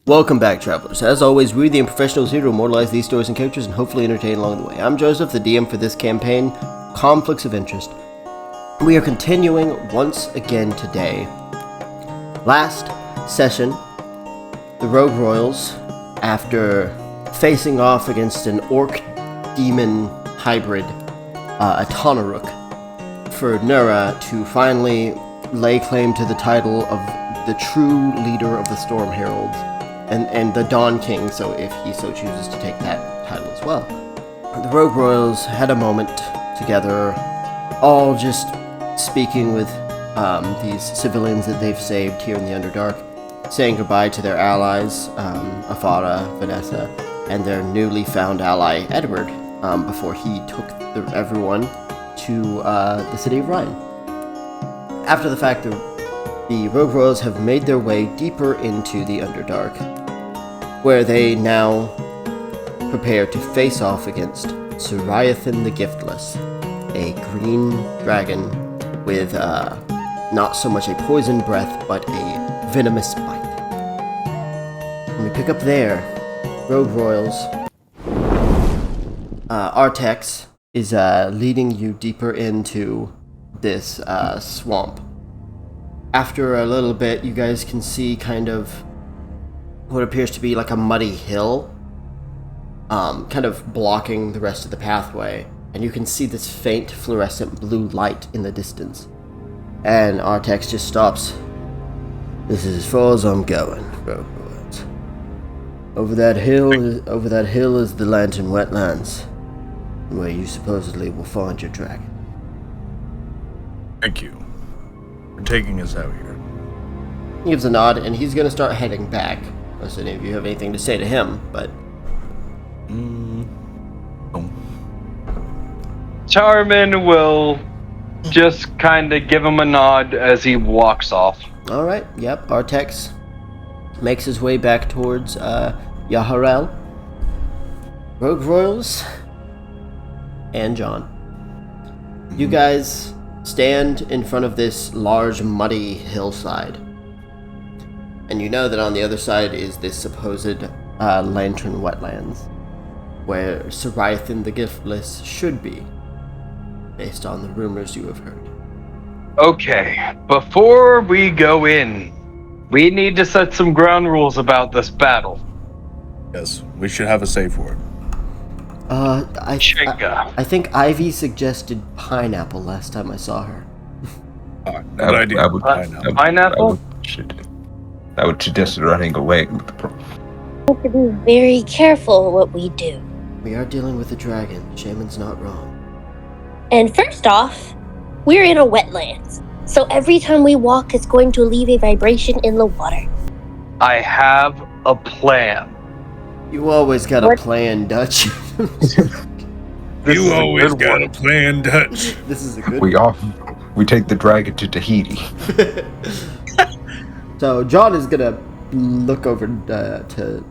Welcome back, travelers. As always, we're the Improfessionals here to immortalize these stories and characters and hopefully entertain along the way. I'm Joseph, the DM for this campaign, Conflicts of Interest. We are continuing once again today. Last session, the Rogue Royals, after facing off against an orc-demon hybrid, a Tanaruk, for Nura to finally lay claim to the title of the true leader of the Storm Heralds. And the Dawn King, so if he so chooses to take that title as well. The Rogue Royals had a moment together, all just speaking with these civilians that they've saved here in the Underdark, saying goodbye to their allies, Afara, Vanessa, and their newly found ally, Edward, before he took everyone to the city of Ryan. After the fact, the Rogue Royals have made their way deeper into the Underdark, where they now prepare to face off against Soriathen the Giftless, a green dragon with not so much a poison breath, but a venomous bite. When we pick up there, Rogue Royals, Artex is leading you deeper into this swamp. After a little bit, you guys can see kind of what appears to be like a muddy hill, kind of blocking the rest of the pathway, and you can see this faint fluorescent blue light in the distance. And Artex just stops. This is as far as I'm going, Rogue Royals. Over that hill is the Lantern Wetlands, where you supposedly will find your dragon. Thank you for taking us out here. He gives a nod, and he's going to start heading back. Unless any of you have anything to say to him, but... No. Charmin will just kind of give him a nod as he walks off. Alright, yep, Artex makes his way back towards Yaharel, Rogue Royals, and John. You guys stand in front of this large, muddy hillside. And you know that on the other side is this supposed Lantern Wetlands, where Soriathen the Giftless should be, based on the rumors you have heard. Okay, before we go in, we need to set some ground rules about this battle. Yes, we should have a safe word. I think Ivy suggested pineapple last time I saw her. Good idea. Pineapple? I would suggest running away. We have to be very careful what we do. We are dealing with a dragon. Shaman's not wrong. And first off, we're in a wetlands. So every time we walk, it's going to leave a vibration in the water. I have a plan. You always got a plan, Dutch. You always got a plan, Dutch. This is a good We take the dragon to Tahiti. So John is gonna look over to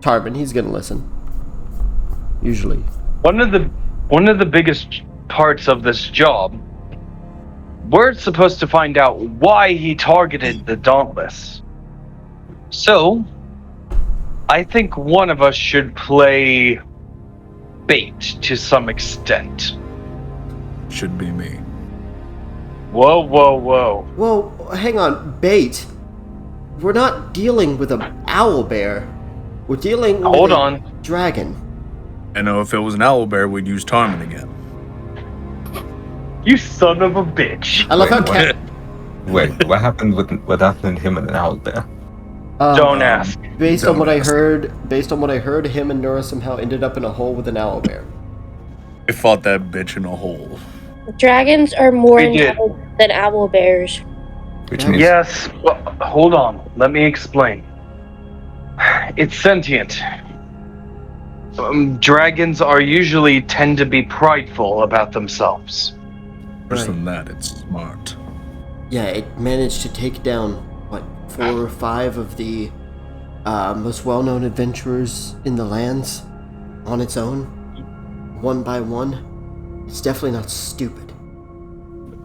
Tarvin. He's gonna listen. Usually. One of the biggest parts of this job, we're supposed to find out why he targeted the Dauntless. So, I think one of us should play bait to some extent. Should be me. Whoa. Well, hang on, bait. We're not dealing with an owlbear. We're dealing with a dragon. I know if it was an owlbear, we'd use Tarmin again. You son of a bitch. I love how Wait, what happened with him and an owlbear? Don't ask. Based on what I heard, him and Nura somehow ended up in a hole with an owlbear. I fought that bitch in a hole. Dragons are more intelligent than owl bears. Which means Yes, well, hold on. Let me explain. It's sentient. Dragons tend to be prideful about themselves. Worse than that, it's smart. Yeah, it managed to take down, 4 or 5 of the most well-known adventurers in the lands on its own, one by one. It's definitely not stupid.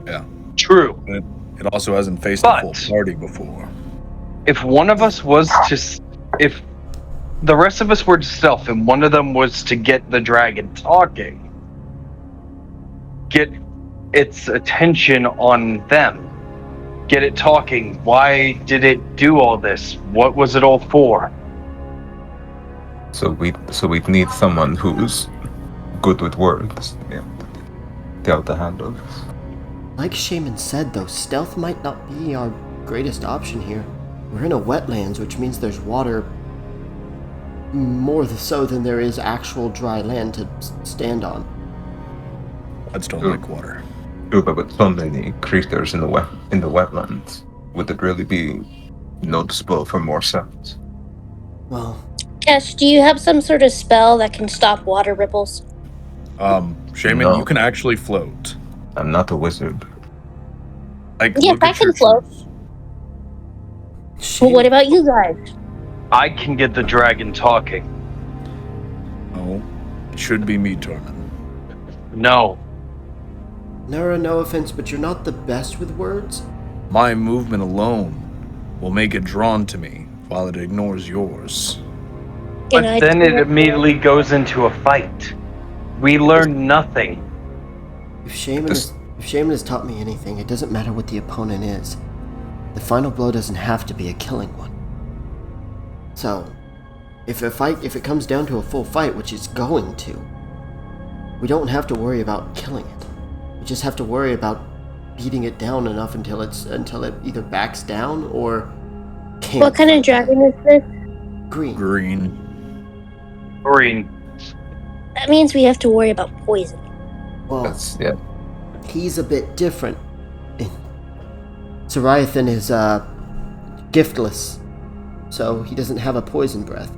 Yeah. True. It also hasn't faced a full party before. If one of us was to if the rest of us were to stealth and one of them was to get the dragon talking, get its attention on them, get it talking, why did it do all this? What was it all for? So we need someone who's good with words. Yeah. To help to handle this. Like Shaman said, though, stealth might not be our greatest option here. We're in a wetlands, which means there's water more so than there is actual dry land to stand on. I just don't like water. True, but with so many creatures in the wetlands, would it really be noticeable for more sounds? Well, Kesh, do you have some sort of spell that can stop water ripples? Shaman, No. you can actually float. I'm not a wizard. Like, Yes, look I at your can float. shoes. Well, Shaman, what about you guys? I can get the dragon talking. No, it should be me, Tormund. No. Nura, no offense, but you're not the best with words. My movement alone will make it drawn to me, while it ignores yours. But And I then it don't- immediately goes into a fight. We learn nothing. If Shaman has taught me anything, it doesn't matter what the opponent is. The final blow doesn't have to be a killing one. So, if it comes down to a full fight, which it's going to, we don't have to worry about killing it. We just have to worry about beating it down enough until it either backs down or can't. What kind of dragon is this? Green. Green. Green. That means we have to worry about poison. Well, Yeah. he's a bit different. Soriathen is giftless, so he doesn't have a poison breath.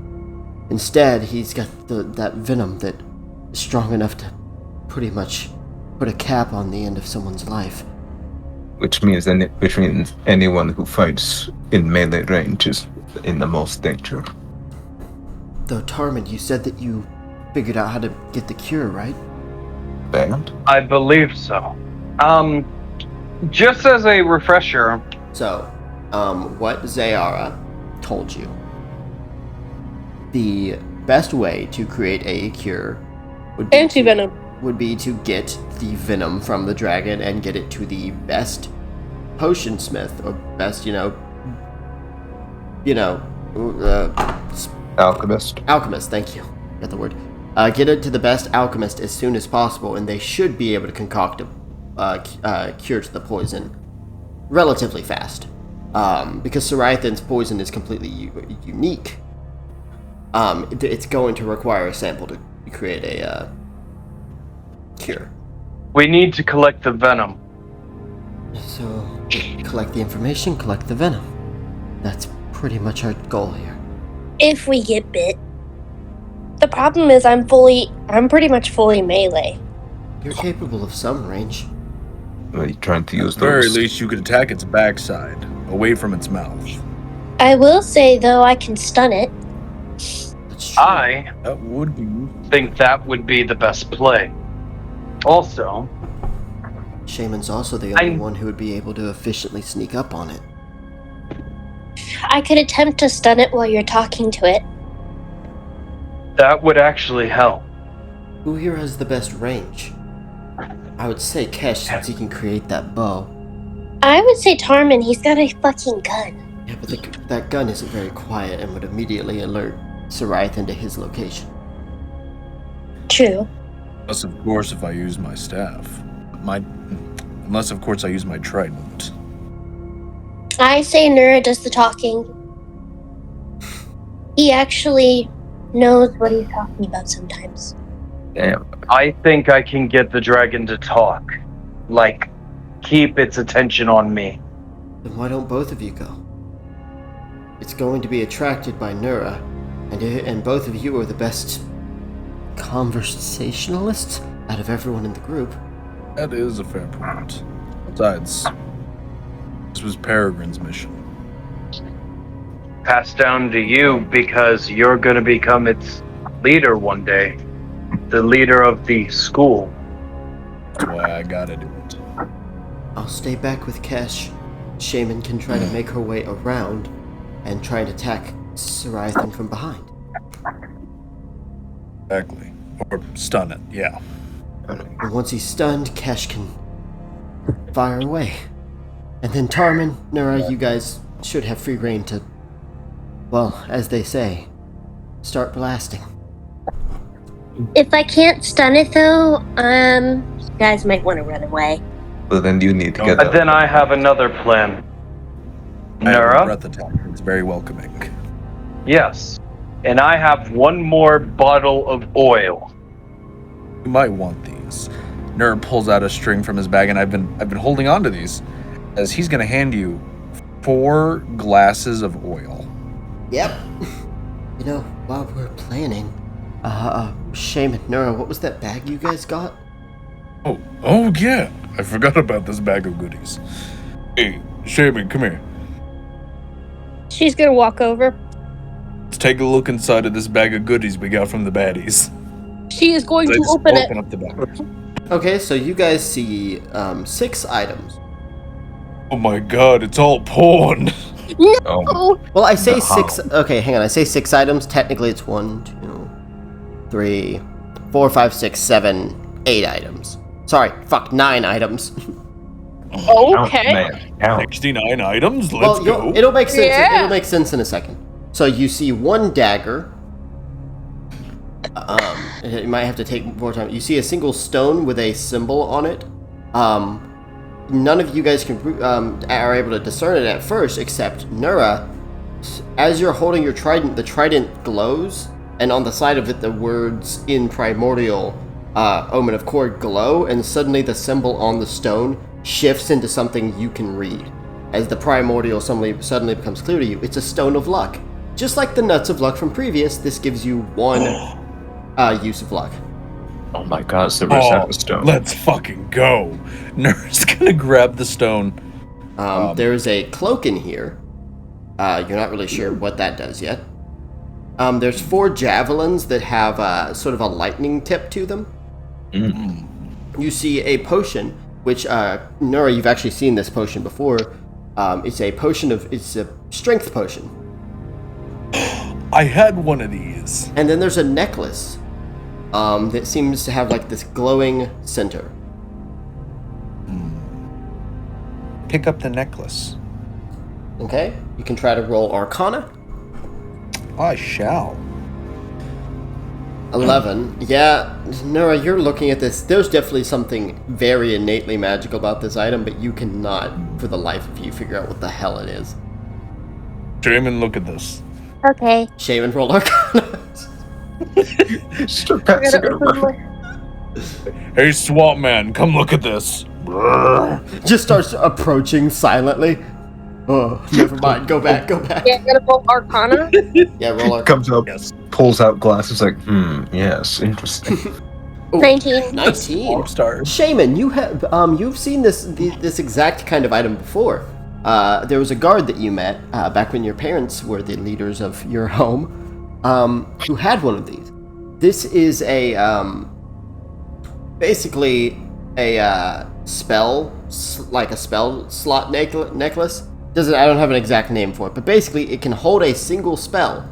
Instead, he's got that venom that is strong enough to pretty much put a cap on the end of someone's life. Which means anyone who fights in melee range is in the most danger. Though, Tarmid, you said that you figured out how to get the cure, right? Banned? I believe so. Just as a refresher, So, what Zayara told you. The best way to create a cure would be Anti-venom. would be to get the venom from the dragon and get it to the best potion smith, or best, Alchemist? alchemist, thank you. Got the word. Get it to the best alchemist as soon as possible, and they should be able to concoct a cure to the poison relatively fast. Because Soriathen's poison is completely unique. It's going to require a sample to create a cure. we need to collect the venom. So, collect the information, collect the venom. That's pretty much our goal here. If we get bit. The problem is I'm pretty much fully melee. You're capable of some range. Are you trying to use At the very those? least, you could attack its backside, away from its mouth. I will say, though, I can stun it. That's true. I That would be. think that would be the best play. Also, Shaman's also the only one who would be able to efficiently sneak up on it. I could attempt to stun it while you're talking to it. that would actually help. Who here has the best range? I would say Kesh, since he can create that bow. I would say Tarmin, he's got a fucking gun. Yeah, but that gun isn't very quiet and would immediately alert Soriathen to his location. True. Unless, of course, if I use my staff. Unless, of course, I use my trident. I say Nura does the talking. He actually knows what he's talking about sometimes. Damn. I think I can get the dragon to talk. Like, keep its attention on me. Then why don't both of you go? It's going to be attracted by Nura, and both of you are the best conversationalists out of everyone in the group. That is a fair point. Besides, this was Peregrine's mission. Passed down to you because you're gonna become its leader one day. The leader of the school. That's why I gotta do it. I'll stay back with Kesh. Shaman can try to make her way around and try and attack Soriathen from behind. Exactly. Or stun it, yeah. And once he's stunned, Kesh can fire away. And then Tarman, Nura, you guys should have free reign to, well, as they say, start blasting. If I can't stun it though, you guys might want to run away. But then you need to get But then I have another plan. I have a Nura? breath attack. It's very welcoming. Yes. And I have one more bottle of oil. You might want these. Nerd pulls out a string from his bag, and I've been holding on to these, as he's gonna hand you 4 glasses of oil. Yep. You know, while we're planning, Shaman, Nura, what was that bag you guys got? Oh yeah, I forgot about this bag of goodies. Hey, Shaman, come here. She's gonna walk over. Let's take a look inside of this bag of goodies we got from the baddies. She is going I to just open it. up the bag. Okay, so you guys see 6 items. Oh my god, it's all porn. Oh, Well, I say The 6. Okay, hang on. I say 6 items. Technically, it's 1, 2, 3, 4, 5, 6, 7, 8 items. Sorry, 9 items. okay. Man, count. 69 items, let's go. It'll make sense. Yeah. It'll make sense in a second. So you see 1 dagger. You might have to take more time. You see a single stone with a symbol on it. None of you guys are able to discern it at first, except Nura. As you're holding your trident, the trident glows, and on the side of it, the words in primordial, Omen of Cord glow, and suddenly the symbol on the stone shifts into something you can read. As the primordial suddenly becomes clear to you, it's a stone of luck. Just like the nuts of luck from previous, this gives you 1 use of luck. Oh my god, it's the Rosetta Stone. Let's fucking go. Nerd's gonna grab the stone. There is a cloak in here. You're not really sure what that does yet. There's 4 javelins that have sort of a lightning tip to them. You see a potion, which, Nura, you've actually seen this potion before. It's a strength potion. I had one of these. And then there's a necklace that seems to have like this glowing center. Pick up the necklace. Okay? You can try to roll Arcana. I shall. 11. Yeah, Nura, you're looking at this. There's definitely something very innately magical about this item, but you cannot, for the life of you, figure out what the hell it is. Shaman, look at this. Okay. Shaman, roll Arcana. Start passing it around. Hey, Swamp Man, come look at this. Just starts approaching silently. Oh, never mind. Go back. Yeah, I'm gonna roll Arcana. Yeah, roll Arcana. Comes up, Yes. pulls out glasses like, yes, interesting. Ooh, 19. 19. Swamp stars. Shaman, you have you've seen this exact kind of item before. There was a guard that you met back when your parents were the leaders of your home, who had one of these. This is basically a spell slot necklace. I don't have an exact name for it, but basically it can hold a single spell.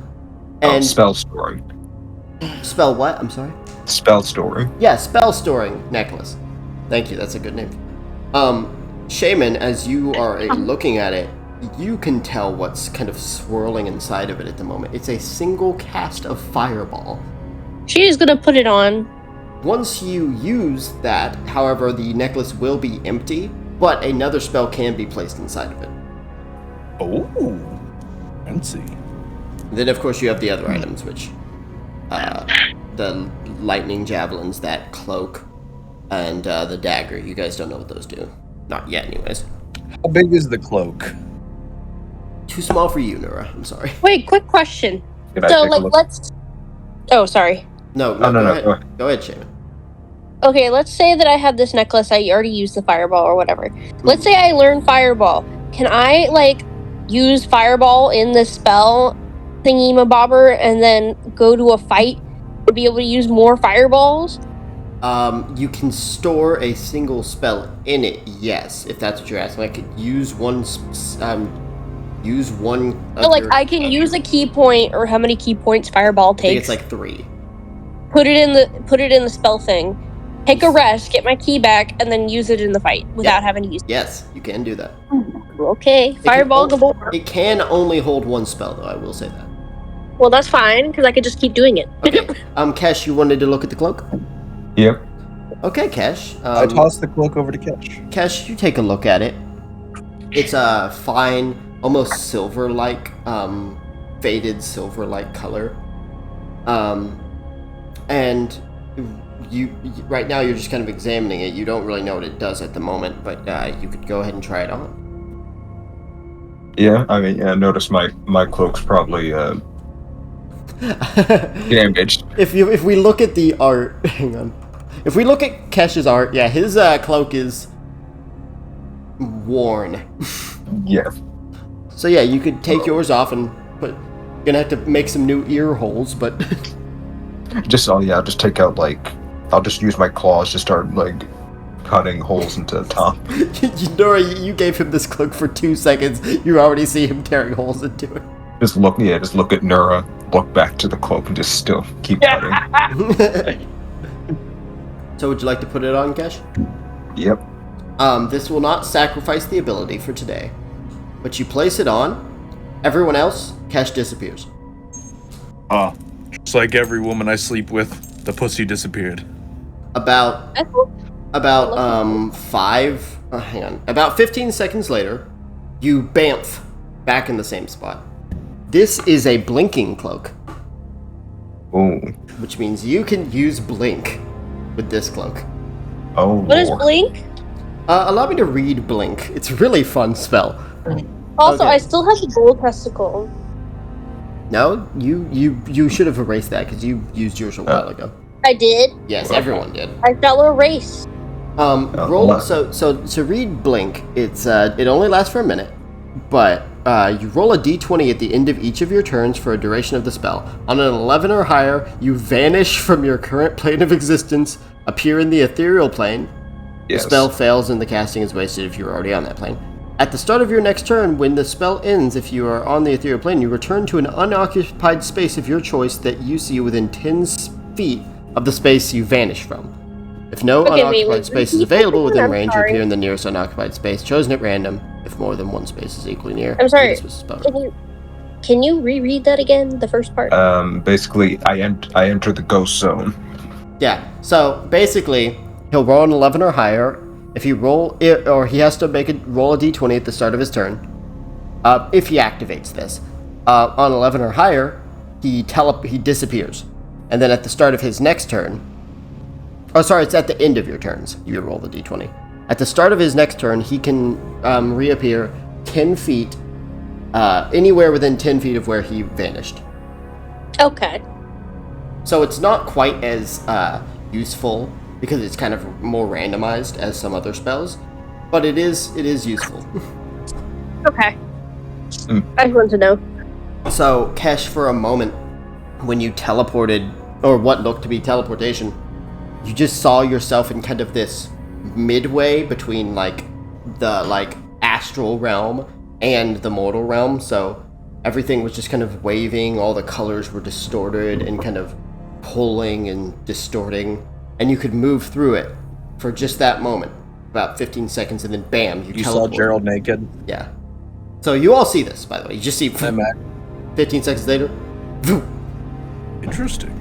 And Spell storing. spell what? I'm sorry. Spell storing. Yeah, spell storing necklace. Thank you, that's a good name. Shaman, as you are looking at it, you can tell what's kind of swirling inside of it at the moment. It's a single cast of fireball. She's gonna put it on. Once you use that, however, the necklace will be empty, but another spell can be placed inside of it. Oh, fancy. Then, of course, you have the other items, which the lightning javelins, that cloak, and the dagger. You guys don't know what those do. Not yet, anyways. How big is the cloak? Too small for you, Nura. I'm sorry. Wait, quick question. Can I So, take a like, look? let's. Oh, sorry. No, no, go no, ahead. go ahead. Go ahead, Shaman. Okay, let's say that I have this necklace. I already used the fireball or whatever. Let's say I learn fireball. Can I, like, use fireball in the spell thingy-mabobber and then go to a fight to be able to use more fireballs? You can store a single spell in it, yes, if that's what you're asking. I could use one use one of So, like, your... I can use a key point, or how many key points Fireball I think takes. it's like 3. Put it in the spell thing. Take a rest, get my key back, and then use it in the fight without having to use it. Yes, you can do that. Okay, Fireball galore. It can only hold one spell, though, I will say that. Well, that's fine, because I could just keep doing it. Okay. Kesh, you wanted to look at the cloak? Yep. Okay, Kesh. I toss the cloak over to Kesh. Kesh, you take a look at it. It's a fine, almost silver-like, faded silver-like color. And you right now you're just kind of examining it. You don't really know what it does at the moment, but you could go ahead and try it on. Yeah, I mean, I noticed my cloak's probably damaged. If we look at the art, hang on. If we look at Kesh's art, yeah, his cloak is worn. Yeah. So yeah, you could take yours off and put. You're gonna have to make some new ear holes, but I'll just take out I'll just use my claws to start cutting holes into the top. Nora, you gave him this cloak for 2 seconds. You already see him tearing holes into it. Just look at Nura, look back to the cloak, and just still keep cutting. So would you like to put it on, Kesh? Yep. This will not sacrifice the ability for today, but you place it on. Everyone else, Kesh disappears. Just like every woman I sleep with, the pussy disappeared. About 15 seconds later, you bamf back in the same spot. This is a blinking cloak, Oh. which means you can use blink with this cloak. Oh. What is Lord. Blink? Allow me to read blink. It's a really fun spell. Also, Okay. I still have the gold testicle. No, you should have erased that because you used yours a while ago. I did. Yes, everyone did. I shall erase. Roll. wow. So to read blink, it's it only lasts for a minute, but you roll a d20 at the end of each of your turns for a duration of the spell. On an 11 or higher, you vanish from your current plane of existence, appear in the ethereal plane. Yes. The spell fails and the casting is wasted if you're already on that plane. At the start of your next turn, when the spell ends, if you are on the ethereal plane, you return to an unoccupied space of your choice that you see within 10 feet of the space you vanish from. If no unoccupied space is available within range, you appear in the nearest unoccupied space, chosen at random. If more than one space is equally near, I'm sorry. this was a spell. Can you reread that again? The first part. Basically, I enter the ghost zone. Yeah, so basically, he'll roll an 11 or higher. If he roll it, or he has to roll a d20 at the start of his turn. If he activates this, on 11 or higher, he disappears, and then at the start of his next turn, it's at the end of your turns. You roll the d20. At the start of his next turn, he can reappear 10 feet, anywhere within 10 feet of where he vanished. Okay. So it's not quite as useful because it's kind of more randomized as some other spells, but it is useful. Okay. I just wanted to know. So, Kesh, for a moment, when you teleported, or what looked to be teleportation, you just saw yourself in kind of this midway between the astral realm and the mortal realm. So everything was just kind of waving, all the colors were distorted and kind of pulling and distorting, and you could move through it for just that moment, about 15 seconds, and then bam, you You saw teleport. Gerald naked. Yeah. So you all see this, by the way. You just see 15 seconds later. Interesting.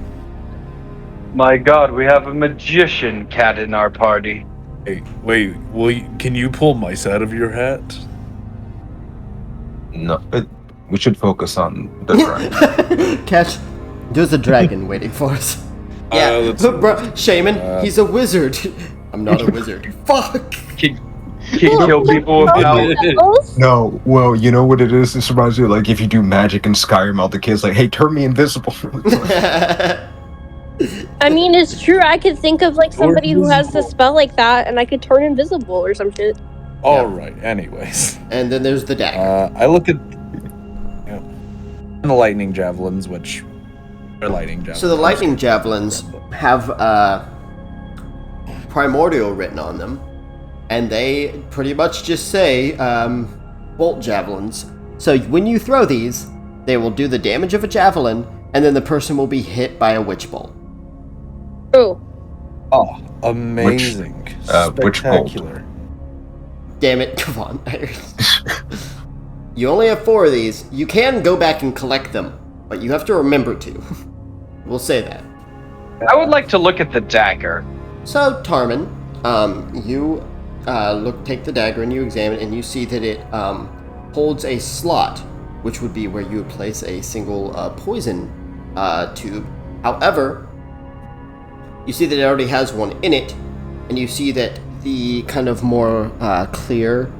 My God, we have a magician cat in our party. Hey, wait. Can you pull mice out of your hat? No, we should focus on the dragon. Catch. There's a dragon waiting for us. Yeah, let's- bro, Shaman, he's a wizard. I'm not a wizard. Fuck. Can kill people without. No, well, you know what it is? This reminds me of, if you do magic in Skyrim, all the kids hey, turn me invisible. I mean, it's true. I could think of somebody who has a spell like that, and I could turn invisible or some shit. All right. Anyways, And then there's the dagger. I look at the lightning javelins, which are lightning javelins. So the lightning javelins have primordial written on them, and they pretty much just say bolt javelins. So when you throw these, they will do the damage of a javelin, and then the person will be hit by a witch bolt. Oh. Oh, amazing. Which bolt? Spectacular. Damn it, come on. You only have 4 of these. You can go back and collect them, but you have to remember to. We'll say that. I would like to look at the dagger. So, Tarman, you take the dagger and you examine it, and you see that it holds a slot, which would be where you would place a single poison tube. However, you see that it already has one in it, and you see that the kind of more clear,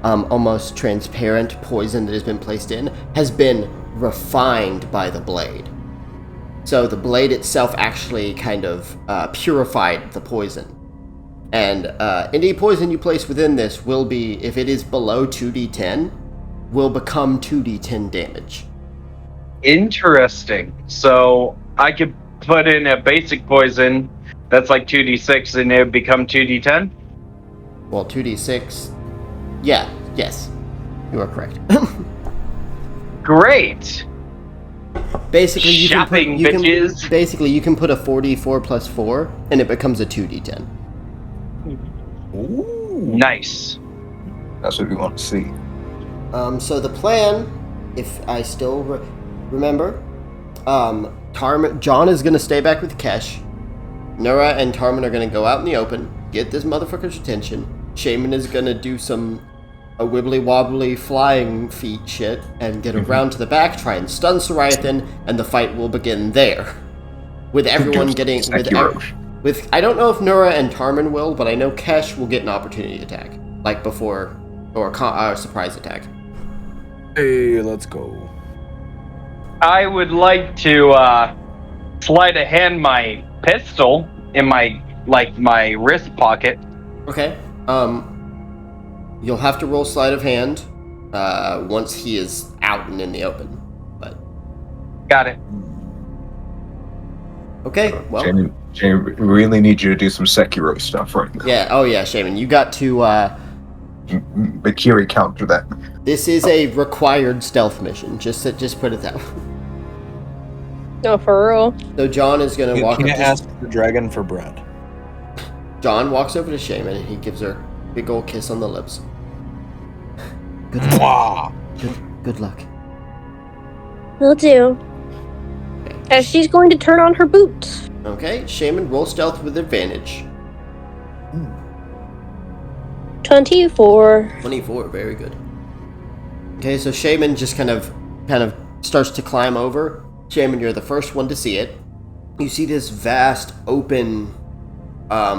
almost transparent poison that has been placed in has been refined by the blade. So the blade itself actually kind of purified the poison. And any poison you place within this will be, if it is below 2d10, will become 2d10 damage. Interesting. So I could put in a basic poison that's like 2d6 and it would become 2d10? Well, 2d6... Yeah, yes. You are correct. Great! Basically, you Shopping, bitches. Basically, you can put a 4d4 plus 4, and it becomes a 2d10. Ooh. Nice. That's what we want to see. So the plan, if I still remember, John is going to stay back with Kesh. Nura and Tarman are going to go out in the open, get this motherfucker's attention. Shaman is going to do a wibbly-wobbly flying feet shit and get around to the back, try and stun Soriathen, and the fight will begin there. With everyone getting... With I don't know if Nura and Tarman will, but I know Kesh will get an opportunity attack. Like before... Or a surprise attack. Hey, let's go. I would like to sleight of hand my pistol in my wrist pocket. Okay. You'll have to roll sleight of hand once he is out and in the open. But got it. Okay, well. Jamie, we really need you to do some Sekiro stuff right now. Yeah, oh yeah, Shaman, you got to Bakiri counter that. This is a required stealth mission. Just put it that way. No, for real. So John is gonna You walk up can't to ask the dragon for bread. John walks over to Shaman and he gives her a big old kiss on the lips. Good luck. Mwah. Good luck. Will do. As she's going to turn on her boots. Okay, Shaman, roll stealth with advantage. 24. 24, very good. Okay, so Shaman just kind of starts to climb over. Shaman, you're the first one to see it. You see this vast, open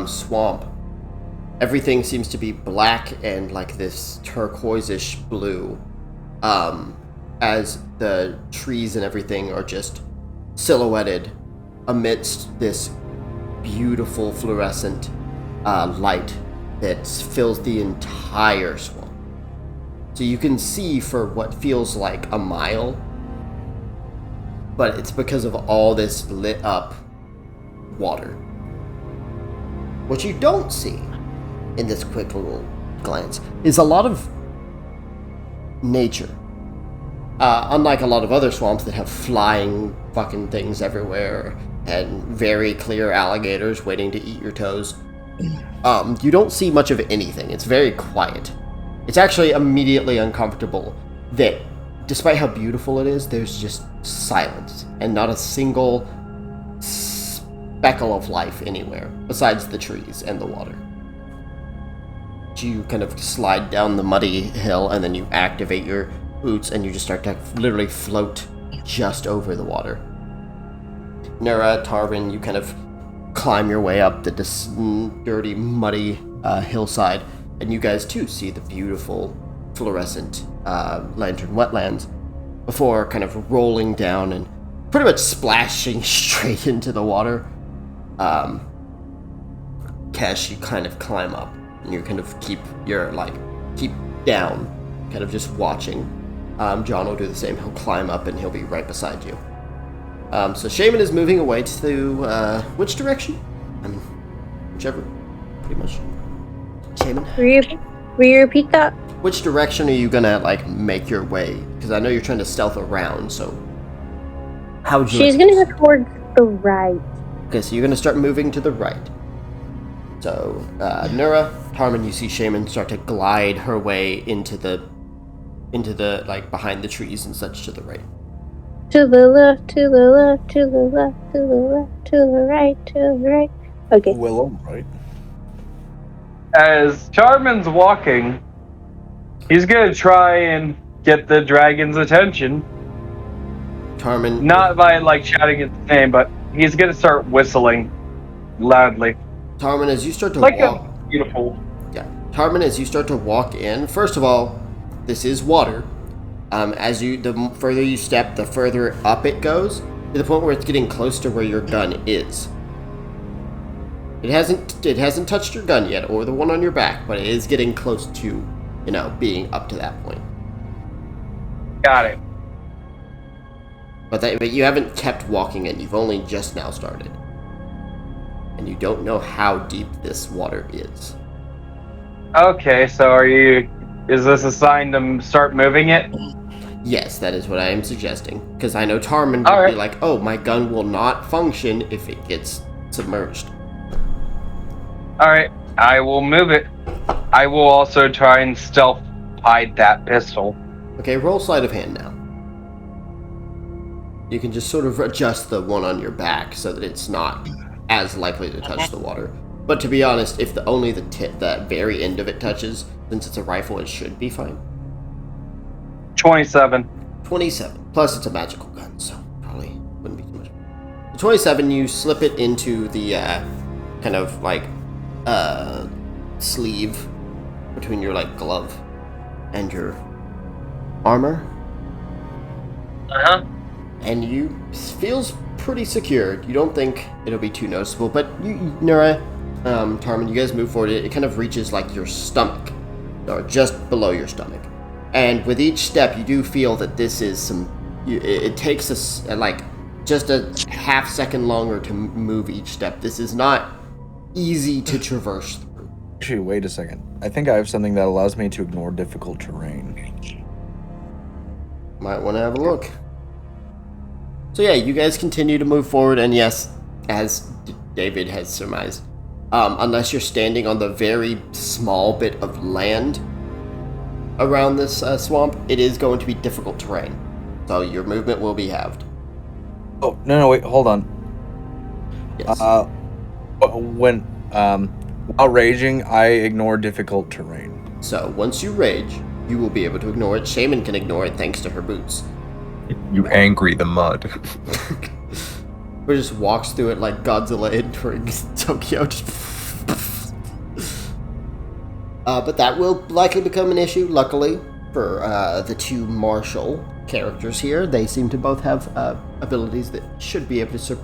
swamp. Everything seems to be black and like this turquoise-ish blue, as the trees and everything are just silhouetted amidst this beautiful fluorescent light that fills the entire swamp. So you can see for what feels like a mile, but it's because of all this lit up water. What you don't see in this quick little glance is a lot of nature. Unlike a lot of other swamps that have flying fucking things everywhere and very clear alligators waiting to eat your toes, you don't see much of anything. It's very quiet. It's actually immediately uncomfortable that despite how beautiful it is, there's just silence and not a single speckle of life anywhere besides the trees and the water. You kind of slide down the muddy hill and then you activate your boots and you just start to literally float just over the water. Nura, Tarvin, you kind of climb your way up the dirty, muddy hillside, and you guys too see the beautiful fluorescent Lantern Wetlands before kind of rolling down and pretty much splashing straight into the water. Kesh, you kind of climb up and you kind of keep down, kind of just watching. John will do the same. He'll climb up and he'll be right beside you. So Shaman is moving away to which direction? Whichever, pretty much. Shaman. Will you repeat that? which direction are you gonna like make your way? Because I know you're trying to stealth around. So how would you? She's gonna go towards the right. Okay, so you're gonna start moving to the right. So Nura, Tarman, you see Shaman start to glide her way into the like behind the trees and such to the right. To the left, to the left, to the left, to the left, to the right, to the right. Okay. Willow, right? As Charman's walking, he's gonna try and get the dragon's attention. Tarman, Not by like shouting its name, but he's gonna start whistling loudly. Tarman, as you start to Like walk, a beautiful. yeah, Tarman, as you start to walk in. First of all, this is water. The further you step, the further up it goes to the point where it's getting close to where your gun is. It hasn't touched your gun yet, or the one on your back, but it is getting close to, being up to that point. Got it. But you haven't kept walking in. You've only just now started, and you don't know how deep this water is. Okay, so is this a sign to start moving it? Yes, that is what I am suggesting. Because I know Tarman All would right. be like, oh, my gun will not function if it gets submerged. Alright, I will move it. I will also try and stealth hide that pistol. Okay, roll sleight of hand now. You can just sort of adjust the one on your back so that it's not as likely to touch the water. But to be honest, if only the tip, that very end of it touches, since it's a rifle, it should be fine. 27. 27. Plus, it's a magical gun, so probably wouldn't be too much. The 27, you slip it into the kind of like sleeve between your like glove and your armor, and you feels pretty secured. You don't think it'll be too noticeable, but Nura, Tarman, you guys move forward. It kind of reaches like your stomach, or just below your stomach. And with each step, you do feel that this is it takes us like just a half second longer to move each step. This is not easy to traverse through. Actually, wait a second. I think I have something that allows me to ignore difficult terrain. Might want to have a look. So yeah, you guys continue to move forward, and yes, as David has surmised, unless you're standing on the very small bit of land around this swamp, it is going to be difficult terrain. So your movement will be halved. Oh, no, wait, hold on. Yes. While raging, I ignore difficult terrain. So once you rage, you will be able to ignore it. Shaman can ignore it thanks to her boots. You angry the mud. Or just walks through it like Godzilla entering Tokyo. But that will likely become an issue, luckily, for the two martial characters here. They seem to both have abilities that should be able to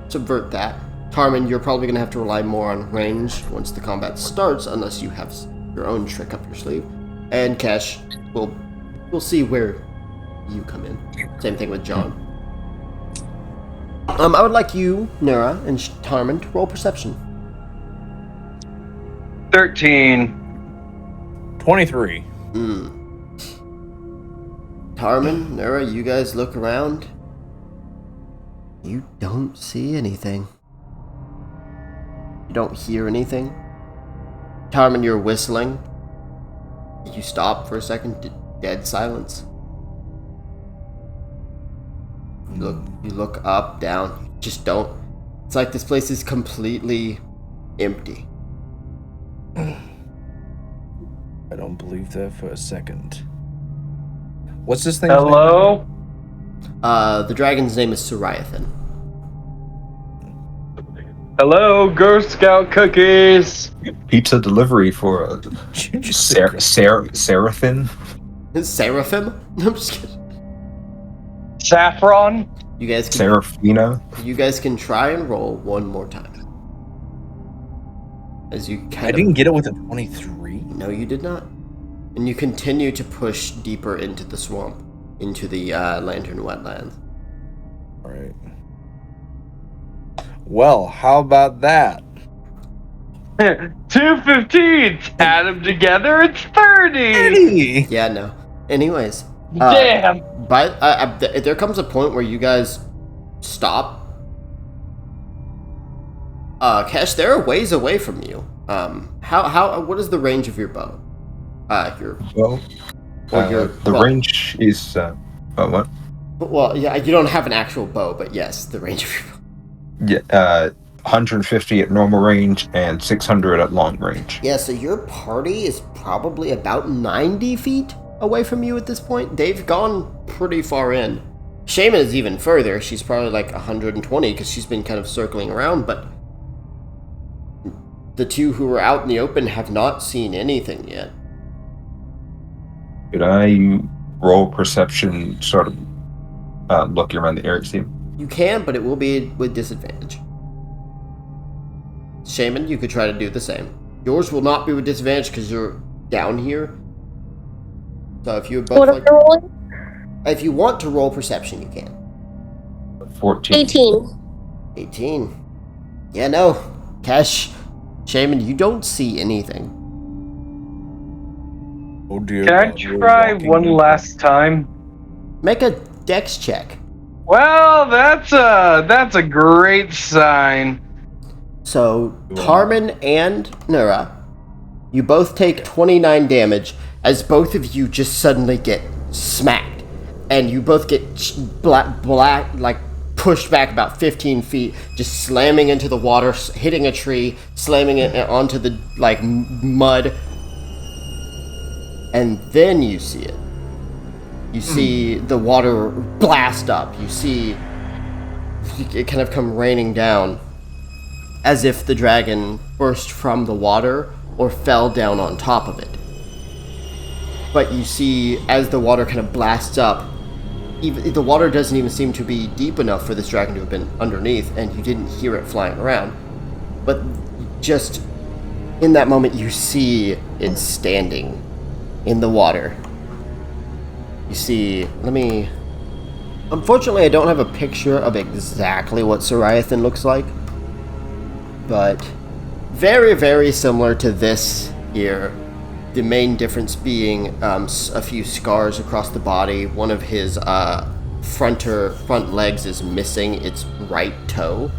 subvert that. Tarman, you're probably going to have to rely more on range once the combat starts, unless you have your own trick up your sleeve. And Kesh, we'll see where you come in. Same thing with John. I would like you, Nura, and Tarman to roll perception. 13. 23. Tarman, Nura, you guys look around. You don't see anything. You don't hear anything. Tarman, you're whistling. You stop for a second, dead silence. You look up, down, you just don't. It's like this place is completely empty. I don't believe that for a second. What's this thing? Hello? The dragon's name is Soriathen. Hello, Girl Scout cookies. Pizza delivery for Seraphim. Seraphim? I'm just kidding. Saffron? You guys can Seraphina. You guys can try and roll one more time. As you I didn't get it with a 23. No, you did not. And you continue to push deeper into the swamp, into the Lantern Wetlands. Alright. Well, how about that? 215s. Add them together, it's 30. Yeah, no. Anyways, Damn. there comes a point where you guys stop. Kesh, they're a ways away from you. What is the range of your bow? The range is what? Well, yeah, you don't have an actual bow, but yes, the range of your bow. Yeah, 150 at normal range and 600 at long range. Yeah, so your party is probably about 90 feet away from you at this point. They've gone pretty far in. Shaman is even further. She's probably like 120 because she's been kind of circling around, but the two who are out in the open have not seen anything yet. Could I roll perception, sort of looking around the area? See? You can, but it will be with disadvantage. Shaman, you could try to do the same. Yours will not be with disadvantage because you're down here. So if you both What am I rolling? if you want to roll perception, you can. 14. 18. Yeah, no. Kesh, Shaman, you don't see anything. Oh dear. Can I God, we're try walking one into- last time? Make a dex check. Well, that's a great sign. So, Tarman and Nura, you both take 29 damage as both of you just suddenly get smacked. And you both get like pushed back about 15 feet, just slamming into the water, hitting a tree, slamming it onto the like mud. And then you see it. You see the water blast up. You see it kind of come raining down as if the dragon burst from the water or fell down on top of it. But you see, as the water kind of blasts up, even the water doesn't even seem to be deep enough for this dragon to have been underneath, and you didn't hear it flying around. But just in that moment, you see it standing in the water. You see, unfortunately, I don't have a picture of exactly what Soriathen looks like, but very, very similar to this here. The main difference being a few scars across the body. One of his front legs is missing its right toe.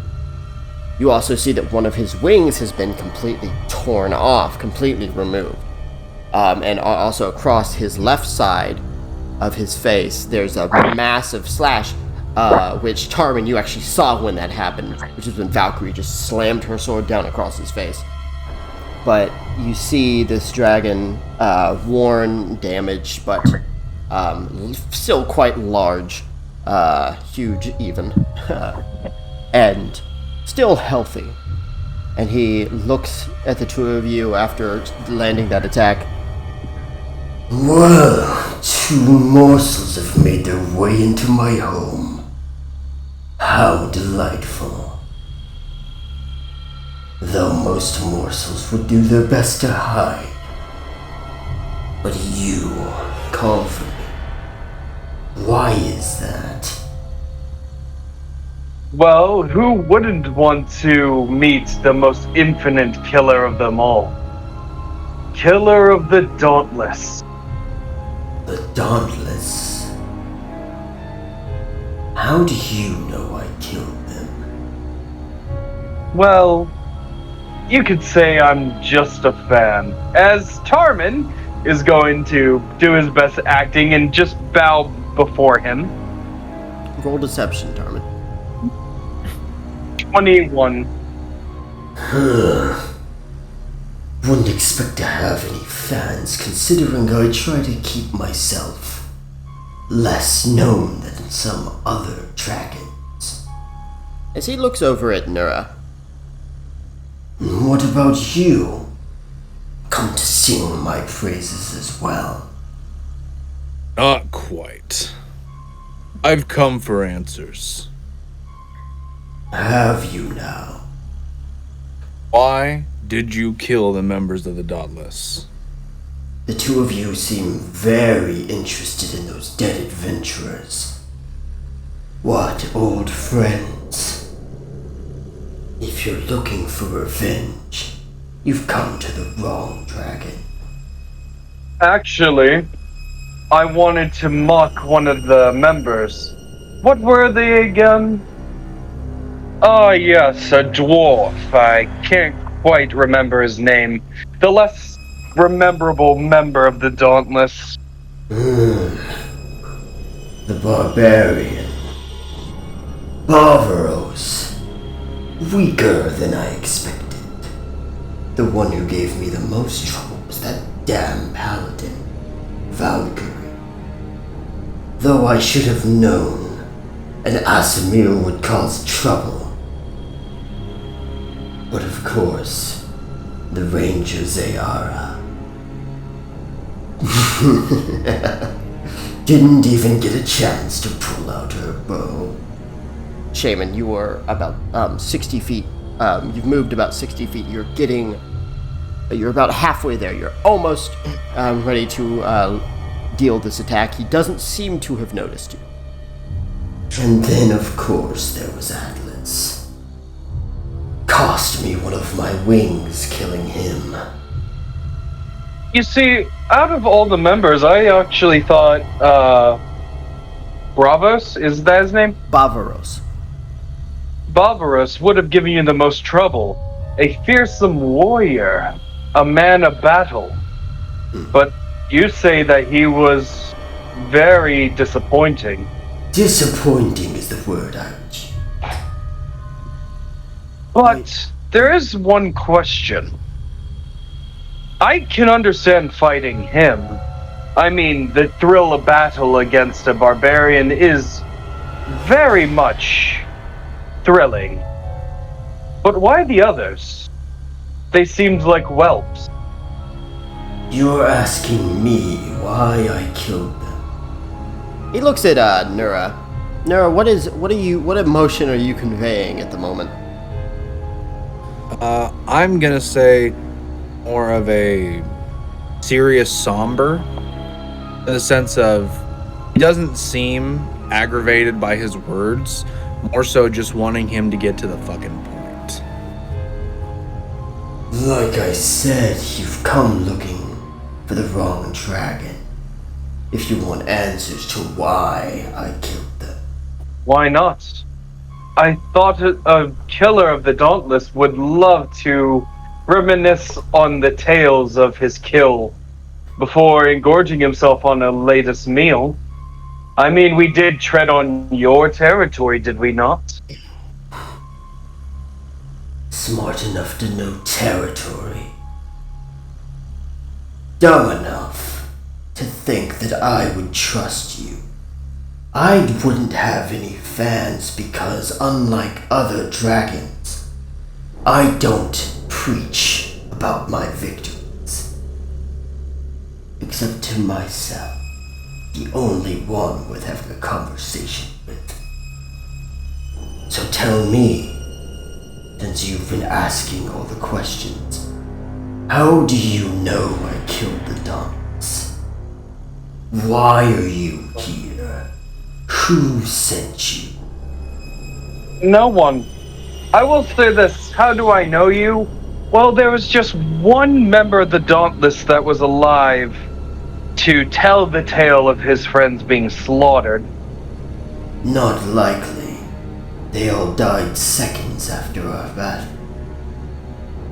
You also see that one of his wings has been completely torn off, completely removed. And also across his left side of his face, there's a massive slash, which Tarman, you actually saw when that happened, which is when Valkyrie just slammed her sword down across his face. But you see this dragon, worn, damaged, but still quite large, huge even, and still healthy. And he looks at the two of you after landing that attack. Well, two morsels have made their way into my home. How delightful. Though most morsels would do their best to hide. But you call for me. Why is that? Well, who wouldn't want to meet the most infinite killer of them all? Killer of the Dauntless. The Dauntless? How do you know I killed them? Well, you could say I'm just a fan, as Tarman is going to do his best acting and just bow before him. Roll deception, Tarman. 21. Wouldn't expect to have any fans, considering I try to keep myself less known than some other dragons. As he looks over at Nura. What about you? Come to sing my praises as well. Not quite. I've come for answers. Have you now? Why did you kill the members of the Dauntless? The two of you seem very interested in those dead adventurers. What old friends? If you're looking for revenge, You've come to the wrong dragon. Actually, I wanted to mock one of the members. What were they again? Oh, yes, a dwarf. I can't quite remember his name. The less rememberable member of the Dauntless. The barbarian. Barbaros. Weaker than I expected. The one who gave me the most trouble was that damn paladin, Valkyrie. Though I should have known an Asimil would cause trouble. But of course, the Ranger Zayara didn't even get a chance to pull out her bow. Shaman, you are about 60 feet. You've moved about 60 feet. You're about halfway there. You're almost ready to deal this attack. He doesn't seem to have noticed you. And then, of course, there was Atlas. Cost me one of my wings killing him. You see, out of all the members, I actually thought, Bravos, is that his name? Bavaros. Barbaros would have given you the most trouble. A fearsome warrior, a man of battle. But you say that he was very disappointing. Disappointing is the word I would use. But there is one question. I can understand fighting him. I mean, the thrill of battle against a barbarian is very much thrilling. But why the others? They seemed like whelps. You're asking me why I killed them. He looks at Nura. Nura, what emotion are you conveying at the moment? I'm gonna say more of a serious somber, in the sense of he doesn't seem aggravated by his words, more so just wanting him to get to the fucking point. Like I said, you've come looking for the wrong dragon. If you want answers to why I killed them. Why not? I thought a killer of the Dauntless would love to reminisce on the tales of his kill before engorging himself on a latest meal. I mean, we did tread on your territory, did we not? Smart enough to know territory. Dumb enough to think that I would trust you. I wouldn't have any fans because, unlike other dragons, I don't preach about my victories. Except to myself, the only one worth having a conversation with. So tell me, since you've been asking all the questions, how do you know I killed the Dauntless? Why are you here? Who sent you? No one. I will say this. How do I know you? Well, there was just one member of the Dauntless that was alive to tell the tale of his friends being slaughtered. Not likely. They all died seconds after our battle.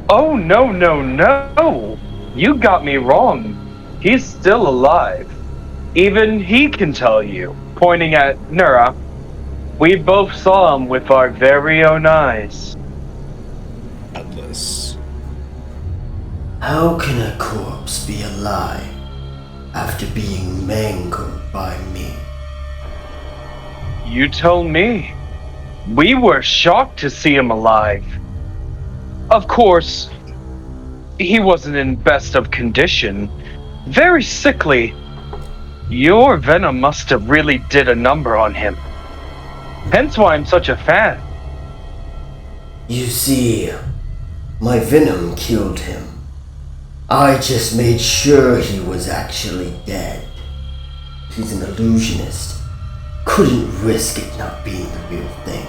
Oh, no. You got me wrong. He's still alive. Even he can tell you, pointing at Nura. We both saw him with our very own eyes. Atlas. How can a corpse be alive after being mangled by me? You told me. We were shocked to see him alive. Of course, he wasn't in best of condition. Very sickly. Your venom must have really did a number on him. Hence why I'm such a fan. You see, my venom killed him. I just made sure he was actually dead. He's an illusionist. Couldn't risk it not being the real thing.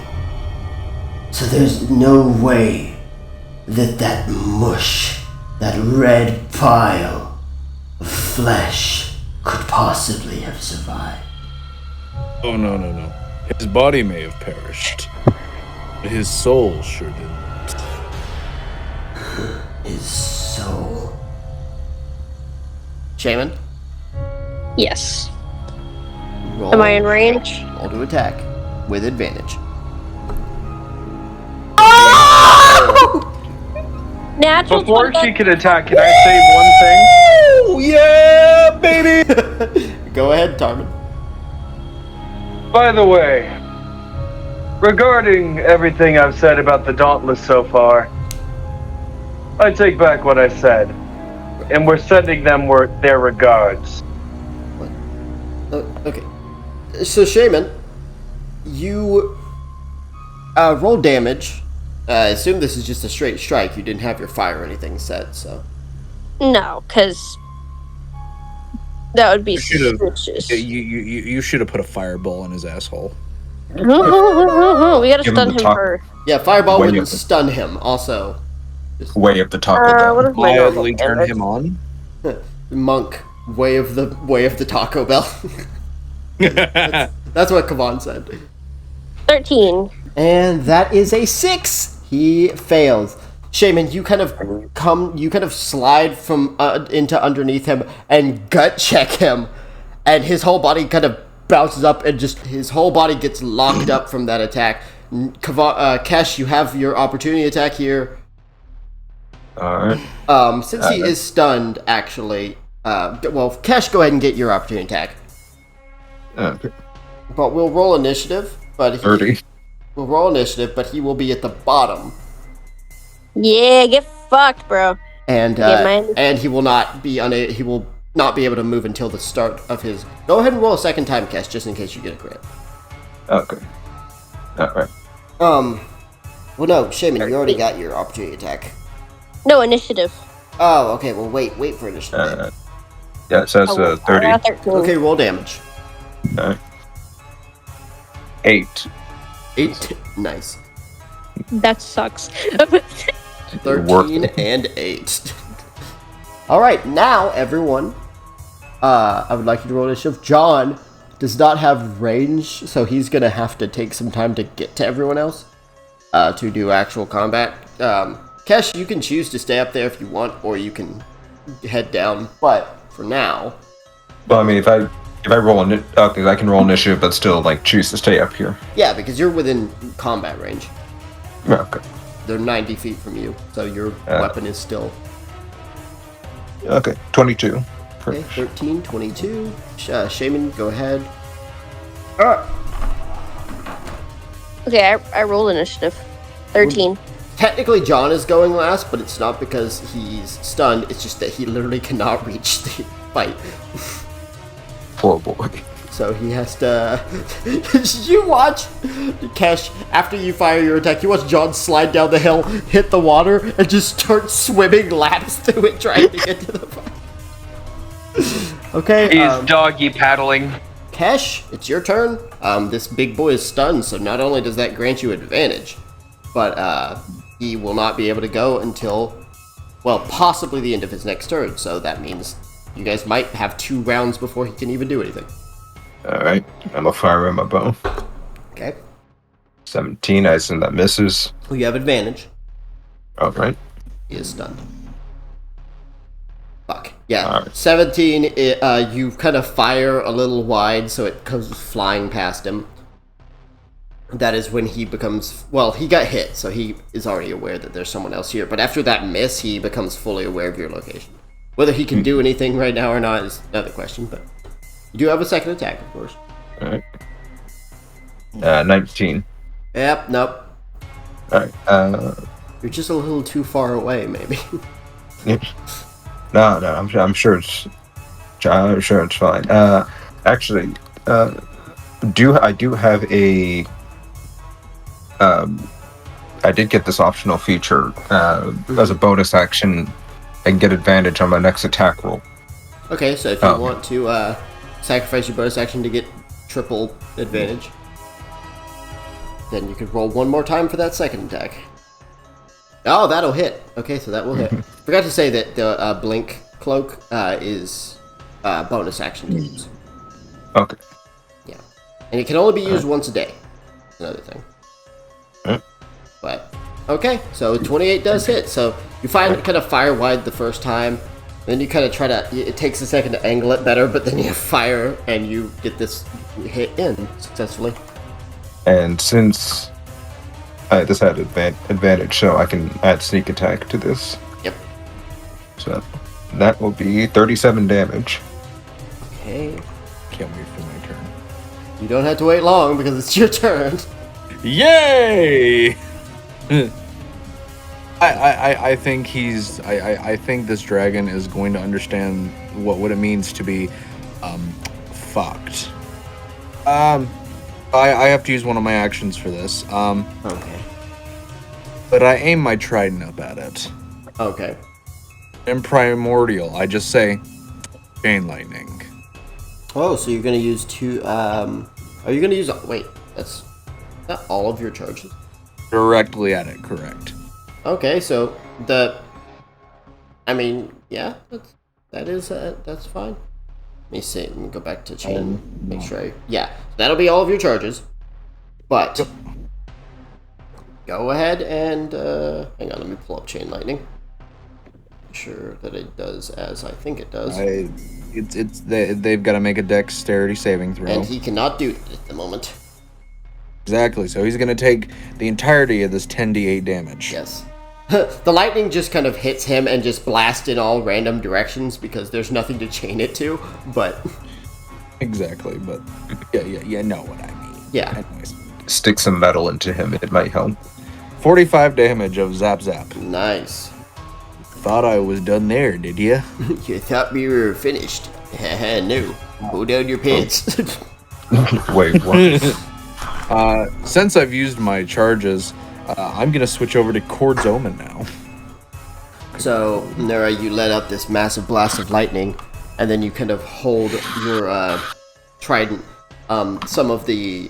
So there's no way that mush that red pile of flesh could possibly have survived. Oh, no. His body may have perished, but his soul sure didn't. His soul. Shaman? Yes. Roll. Am I in range? Roll to attack with advantage. Natural Before 20. she can attack, can I say one thing? Oh, yeah, baby! Go ahead, Tarman. By the way, regarding everything I've said about the Dauntless so far, I take back what I said, and we're sending them their regards. Okay. So, Shaman, you roll damage. I assume this is just a straight strike. You didn't have your fire or anything set, so. No, because that would be You should have. suspicious. You should have put a fireball in his asshole. We gotta Give him stun the him top. first. Yeah, fireball Way wouldn't up. stun him. Also, Way up the top of What the... is my normal Quietly turn damage? him on. monk, way of the Taco Bell. That's what Kavan said. 13. And that is a 6. He fails. Shaman, you kind of slide from into underneath him and gut check him, and his whole body kind of bounces up and just his whole body gets locked up from that attack. Kesh, you have your opportunity attack here. Alright. Since he is stunned, actually, well, Kesh, go ahead and get your opportunity attack. Okay. But we'll roll initiative. But 30. we'll roll initiative, but he will be at the bottom. Yeah, get fucked, bro. And Get mine. and he will not be able to move until the start of his. Go ahead and roll a second time, Kesh, just in case you get a crit. Okay. Alright. Well, no, Shaman, you already got your opportunity attack. No, initiative. Oh, okay. Well, wait for initiative. Yeah, so that's Oh, 30. I got 13. Okay, roll damage. 8. 8. Nice. That sucks. 13 and 8. All right, now everyone. I would like you to roll initiative. John does not have range, so he's gonna have to take some time to get to everyone else to do actual combat. Kesh, you can choose to stay up there if you want, or you can head down. But for now, Well, I mean, if I roll okay, I can roll initiative, but still like choose to stay up here. yeah, because you're within combat range. Okay. They're 90 feet from you, so your weapon is still. Okay. 22. Okay, 13, 22. Shaman, go ahead. Okay, I rolled initiative. 13. Technically, John is going last, but it's not because he's stunned. It's just that he literally cannot reach the fight. Poor boy. So he has to. You watch, Kesh, after you fire your attack, you watch John slide down the hill, hit the water, and just start swimming laps through it, trying to get to the fight. Okay. He's doggy paddling. Kesh, it's your turn. This big boy is stunned, so not only does that grant you advantage, but he will not be able to go until, well, possibly the end of his next turn. So that means you guys might have 2 rounds before he can even do anything. Alright. I'm gonna fire in my bow. Okay. 17, I assume that misses. Well, you have advantage. Alright. He is stunned. Fuck. Yeah. Alright. 17, you kind of fire a little wide, so it comes flying past him. That is when he becomes... Well, he got hit, so he is already aware that there's someone else here. But after that miss, he becomes fully aware of your location. Whether he can do anything right now or not is another question, but... You do have a second attack, of course. Alright. 19. Yep, nope. Alright. You're just a little too far away, maybe. No, I'm sure it's... I'm sure it's fine. Actually, I do have a... I did get this optional feature. As a bonus action, I can get advantage on my next attack roll. Okay, so if you want to sacrifice your bonus action to get triple advantage, then you could roll one more time for that second attack. Oh, that'll hit. Okay, so that will hit. Forgot to say that the blink cloak is bonus action to use. Okay. Yeah, and it can only be used once a day. Another thing. But okay, so 28 does hit. So you kind of fire wide the first time, then you kind of try to. It takes a second to angle it better, but then you fire and you get this hit in successfully. And since this had advantage, so I can add sneak attack to this. Yep. So that will be 37 damage. Okay. Can't wait for my turn. You don't have to wait long because it's your turn. Yay! I think I think this dragon is going to understand what it means to be fucked. I have to use one of my actions for this. Okay. But I aim my trident up at it. Okay. In primordial, I just say chain lightning. Oh, so you're gonna use two. Are you gonna use? Wait, that's not all of your charges. Directly at it, correct. Okay, so I mean, yeah, that's fine. Let me see. Let me go back to chain. Make sure. Yeah, that'll be all of your charges. But go ahead and hang on. Let me pull up chain lightning. Make sure that it does as I think it does. They've got to make a dexterity saving throw. And he cannot do it at the moment. Exactly. So he's going to take the entirety of this 10d8 damage. Yes. The lightning just kind of hits him and just blasts in all random directions because there's nothing to chain it to, but... Exactly, but yeah, know what I mean. Yeah. Anyways. Stick some metal into him, it might help. 45 damage of zap zap. Nice. Thought I was done there, did ya? You thought we were finished. No. Go down your pants. Wait, what? Since I've used my charges, I'm going to switch over to Cord's Omen now. So, Nura, you let out this massive blast of lightning, and then you kind of hold your trident. Some of the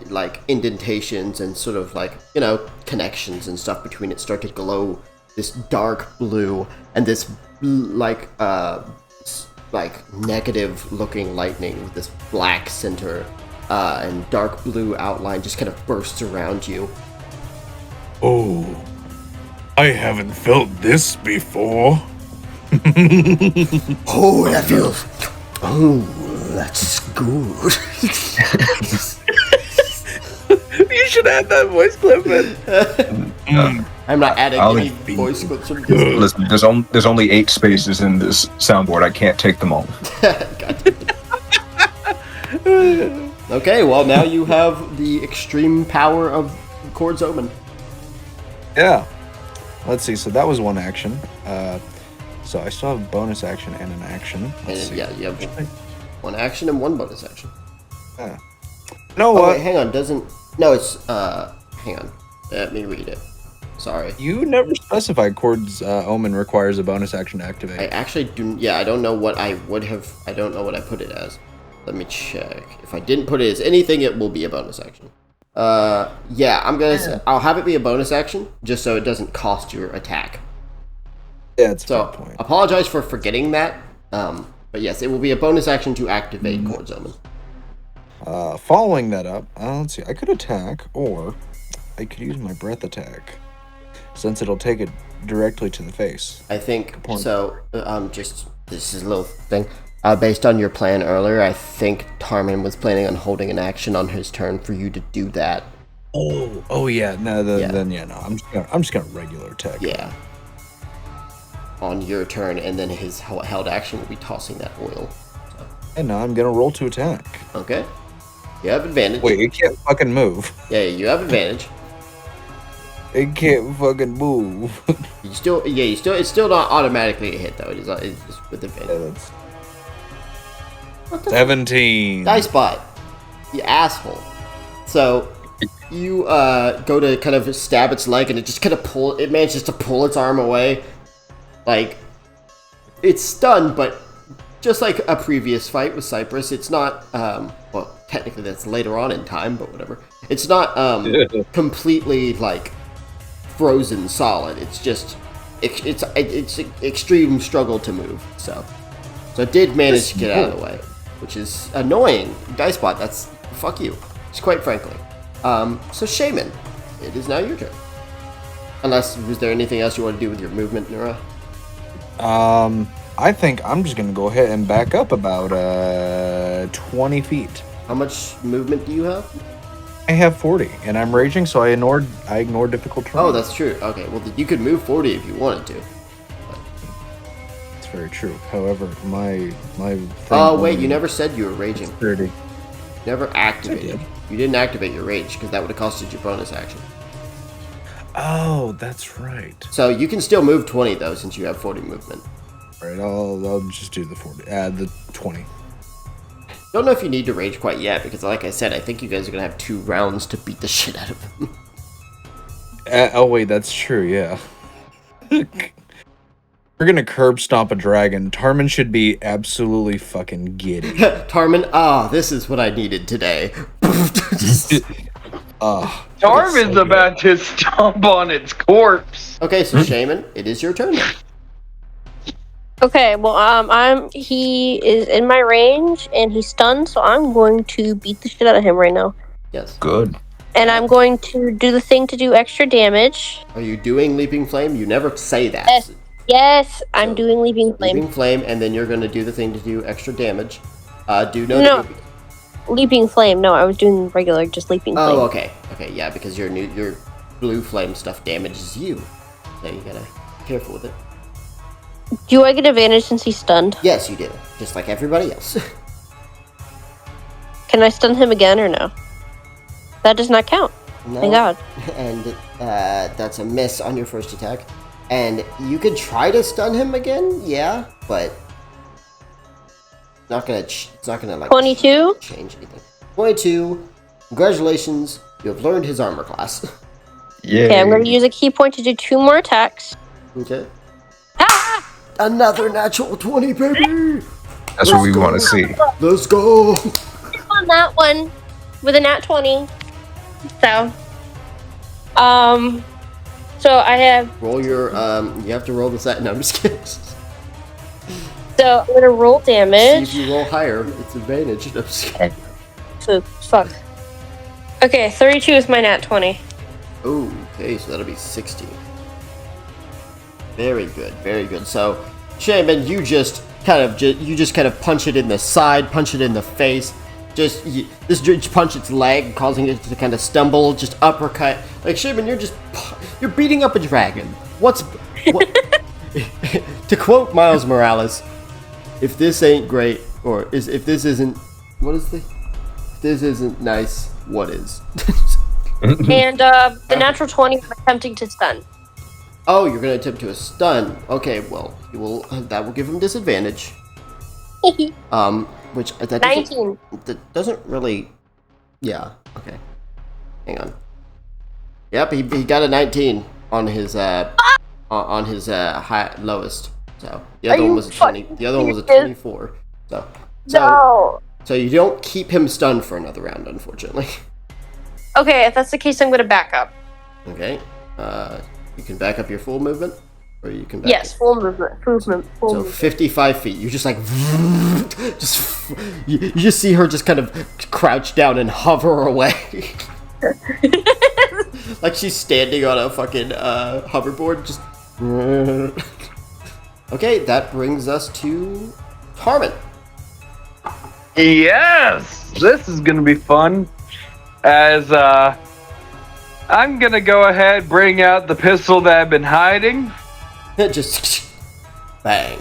like indentations and sort of like, connections and stuff between it start to glow this dark blue, and this like negative looking lightning with this black center and dark blue outline just kind of bursts around you. Oh, I haven't felt this before. Oh, that feels... Oh, that's good. You should add that voice clip in. I'm not adding any voice clips from this. Listen, there's only 8 spaces in this soundboard. I can't take them all. Okay, well, now you have the extreme power of Cord's Omen. Yeah. Let's see. So that was one action. So I still have a bonus action and an action. Let's see. Yeah, you have one action and one bonus action. Yeah. No, what? Wait, hang on. No, it's... Hang on. Let me read it. Sorry. You never specified Cord's Omen requires a bonus action to activate. I actually do... Yeah, I don't know what I would have... I don't know what I put it as. Let me check. If I didn't put it as anything, it will be a bonus action. Yeah, I'm gonna say... I'll have it be a bonus action, just so it doesn't cost your attack. Yeah, it's a so, fair point. Apologize for forgetting that. But yes, it will be a bonus action to activate Cord's Omen. Following that up, let's see. I could attack, or I could use my breath attack, since it'll take it directly to the face. I think so. Just this is a little thing. Based on your plan earlier, I think Tarman was planning on holding an action on his turn for you to do that. Oh yeah. No, then yeah, no. I'm just gonna regular attack. Yeah. On your turn, and then his held action will be tossing that oil. So. And now I'm gonna roll to attack. Okay. You have advantage. Wait, it can't fucking move. Yeah, you have advantage. It can't fucking move. It's still not automatically a hit though. It's just with advantage. Yeah, 17. Dice bot, you asshole. So you go to kind of stab its leg, and it just kind of it manages to pull its arm away. Like, it's stunned, but just like a previous fight with Cypress, it's not, well, technically that's later on in time, but whatever. It's not completely, like, frozen solid. It's just it's extreme struggle to move. So it did manage to get out of the way, which is annoying. Dicebot, that's fuck you. Just quite frankly. So Shaman, it is now your turn. Unless, was there anything else you want to do with your movement, Nura? I think I'm just gonna go ahead and back up about 20 feet. How much movement do you have? I have 40, and I'm raging, so I ignored difficult terrain. Oh, that's true. Okay, well, you could move 40 if you wanted to. That's very true. However, my thing. Oh, wait, you never said you were raging. 30. Never activated. You didn't activate your rage, because that would have costed you bonus action. Oh, that's right. So you can still move 20, though, since you have 40 movement. Right, I'll just do the 40. The 20. Don't know if you need to rage quite yet, because like I said, I think you guys are going to have 2 rounds to beat the shit out of him. Oh, wait, that's true, yeah. We're gonna curb stomp a dragon. Tarman should be absolutely fucking giddy. Tarman, this is what I needed today. Tarman's about to stomp on its corpse. Okay, so Shaman, it is your turn then. Okay, well, he is in my range and he's stunned, so I'm going to beat the shit out of him right now. Yes. Good. And I'm going to do the thing to do extra damage. Are you doing Leaping Flame? You never say that. Yes, I'm doing Leaping Flame. Leaping Flame, and then you're going to do the thing to do extra damage. Do you know that Leaping Flame. No, I was doing regular, just Leaping Flame. Oh, okay. Okay, yeah, because your blue flame stuff damages you. So you gotta be careful with it. Do I get advantage since he's stunned? Yes, you do. Just like everybody else. Can I stun him again or no? That does not count. No. Thank God. And that's a miss on your first attack. And you could try to stun him again, yeah, but it's not gonna like 22? change anything. 22. Congratulations, you have learned his armor class. Yeah. Okay, I'm going to use a key point to do 2 more attacks. Okay. Ah! Another natural 20, baby! That's what we want to see. Let's go! On that one with a nat 20. So I have. Roll your, you have to roll the set. No, I'm just kidding. So I'm gonna roll damage. See if you roll higher, it's advantage. No, I'm just kidding. So, fuck. Okay, 32 is my nat 20. Ooh, okay, so that'll be 60. Very good, very good. So, Shaman, you just kind of punch it in the side, punch it in the face. Just punch its leg, causing it to kind of stumble. Just uppercut. Like Shaman, you're beating up a dragon. What? To quote Miles Morales, if this ain't great, or if this isn't, if this isn't nice, what is? And the natural 20 is attempting to stun. Oh, you're gonna attempt to stun. Okay, well, that will give him disadvantage. Which that 19. That doesn't really. Yeah. Okay. Hang on. Yep, he got a 19 on his lowest. So the other one was a 20. The other one was a 24. So you don't keep him stunned for another round, unfortunately. Okay, if that's the case, I'm going to back up. Okay. You can back up your full movement, or you can. Yes, full movement. So 55 feet. You're just like, you just see her just kind of crouch down and hover away, like she's standing on a fucking hoverboard. Just. Okay, that brings us to Tarman. Yes, this is gonna be fun. As I'm gonna go ahead, bring out the pistol that I've been hiding. Just bang.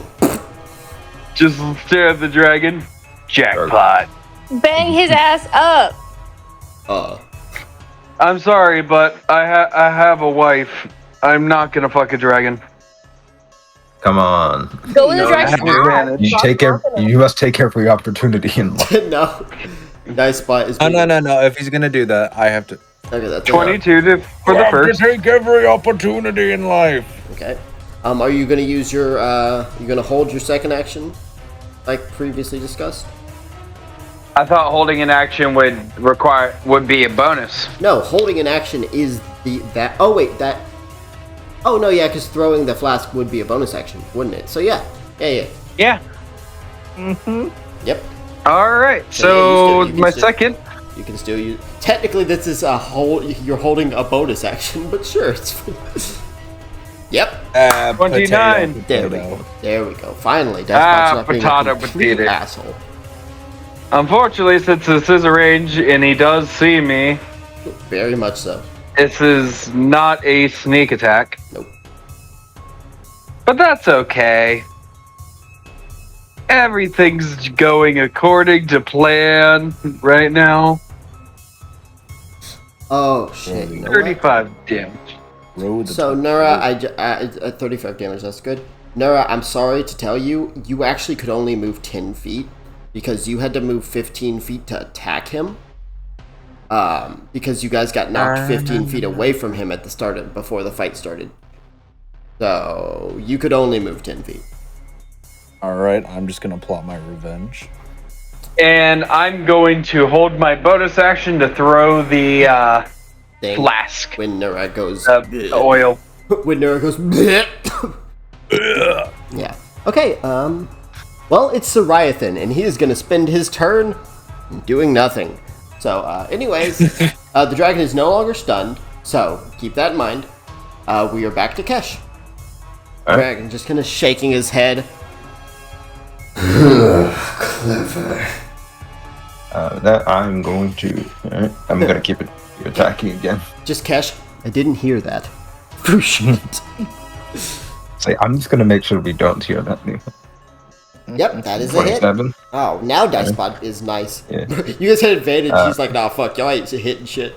Just stare at the dragon. Jackpot. Bang his ass up. I'm sorry, but I have a wife. I'm not gonna fuck a dragon. Come on. Go with the I have dragon. advantage. You must take every opportunity in life. No. Nice spot is. Oh, no. If he's gonna do that, I have to. Okay, that's 22 for the first. Take every opportunity in life. Okay. Are you gonna use your? You gonna hold your second action, like previously discussed? I thought holding an action would be a bonus. No, holding an action is that. Oh wait, that. Oh, no, yeah, because throwing the flask would be a bonus action, wouldn't it? So, yeah. Yeah. Mm-hmm. Yep. All right. So, So, yeah, you can my still- second. You can still use... Technically, this is a whole... You're holding a bonus action, but sure. It's... Yep. 29. There we go. There we go. Finally, Dicebot's not being a potato, complete potato. asshole. Unfortunately, since this is a range and he does see me, Very much so. this is not a sneak attack. Nope. But that's okay. Everything's going according to plan right now. Oh, shit. You know what? 35 damage. So, Nura, I 35 damage, that's good. Nura, I'm sorry to tell you, you actually could only move 10 feet because you had to move 15 feet to attack him. Because you guys got knocked 15 feet away from him at the start before the fight started. So, you could only move 10 feet. Alright, I'm just gonna plot my revenge. And I'm going to hold my bonus action to throw the Thing flask. When Nura goes... Oil. When Nura goes... Yeah. Okay, well, it's Soriathen, and he is going to spend his turn doing nothing. So, anyways, the dragon is no longer stunned, so keep that in mind. We are back to Kesh. Dragon just kind of shaking his head. Clever. That I'm going to. Alright, I'm gonna keep it attacking again. Just Kesh, I didn't hear that. Say, I'm just gonna make sure we don't hear that. Yep, that is a hit. 27. Oh, now Dicebot is nice. Yeah. You guys had advantage. He's like, nah, fuck, y'all ain't hitting shit.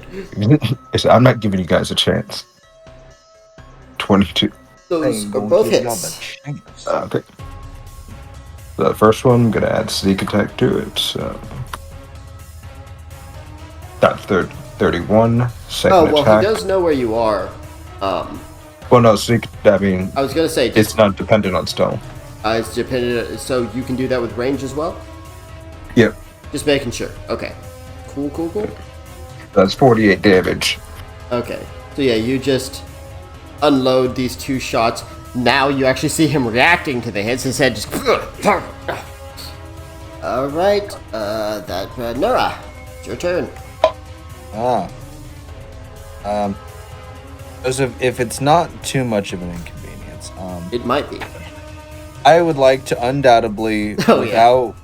I'm not giving you guys a chance. 22. Those are both hits. Okay. The first one, I'm gonna add sneak attack to it. So that's 31. Second Oh, well, attack. he does know where you are. Well, no, sneak. I mean, I was gonna say, it's not dependent on stone. it's dependent. So you can do that with range as well. Yep. Just making sure. Okay. Cool. That's 48 damage. Okay. So yeah, you just unload these two shots. Now you actually see him reacting to the hits. His head just. All right. Nura, it's your turn. If it's not too much of an inconvenience, It might be. I would like to undoubtedly, Oh, yeah. without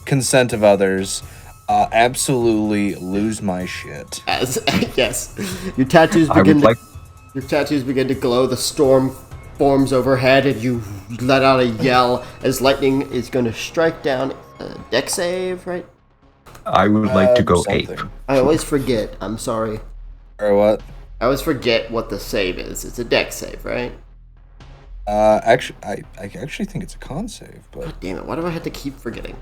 consent of others, absolutely lose my shit. Yes. Your tattoos I begin. would like. Your tattoos begin to glow. The storm forms overhead, and you let out a yell as lightning is going to strike down. Deck save, right? I would like to go Something. ape. I always forget. I'm sorry. Or what? I always forget what the save is. It's a deck save, right? Actually, I actually think it's a con save, but Damn it! Why do I have to keep forgetting?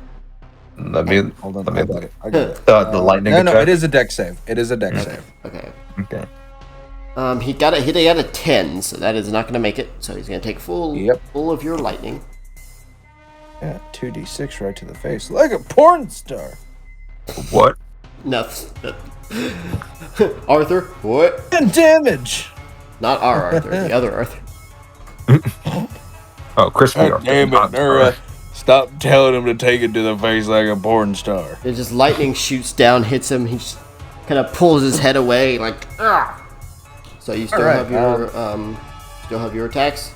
Let me. hold on, Let me I got look. it. I got it. The lightning No, attack. it is a deck save. It is a deck save. Okay. Okay. He got a 10, so that is not going to make it. So he's going to take full of your lightning. Yeah, 2d6 right to the face, like a porn star. What? Nothing. Arthur, what? And damage. Not our Arthur, the other Arthur. Oh, crispy. God damn it, Nura. Stop telling him to take it to the face like a porn star. And just lightning shoots down, hits him. He just kind of pulls his head away, like. Argh! So you still have your attacks.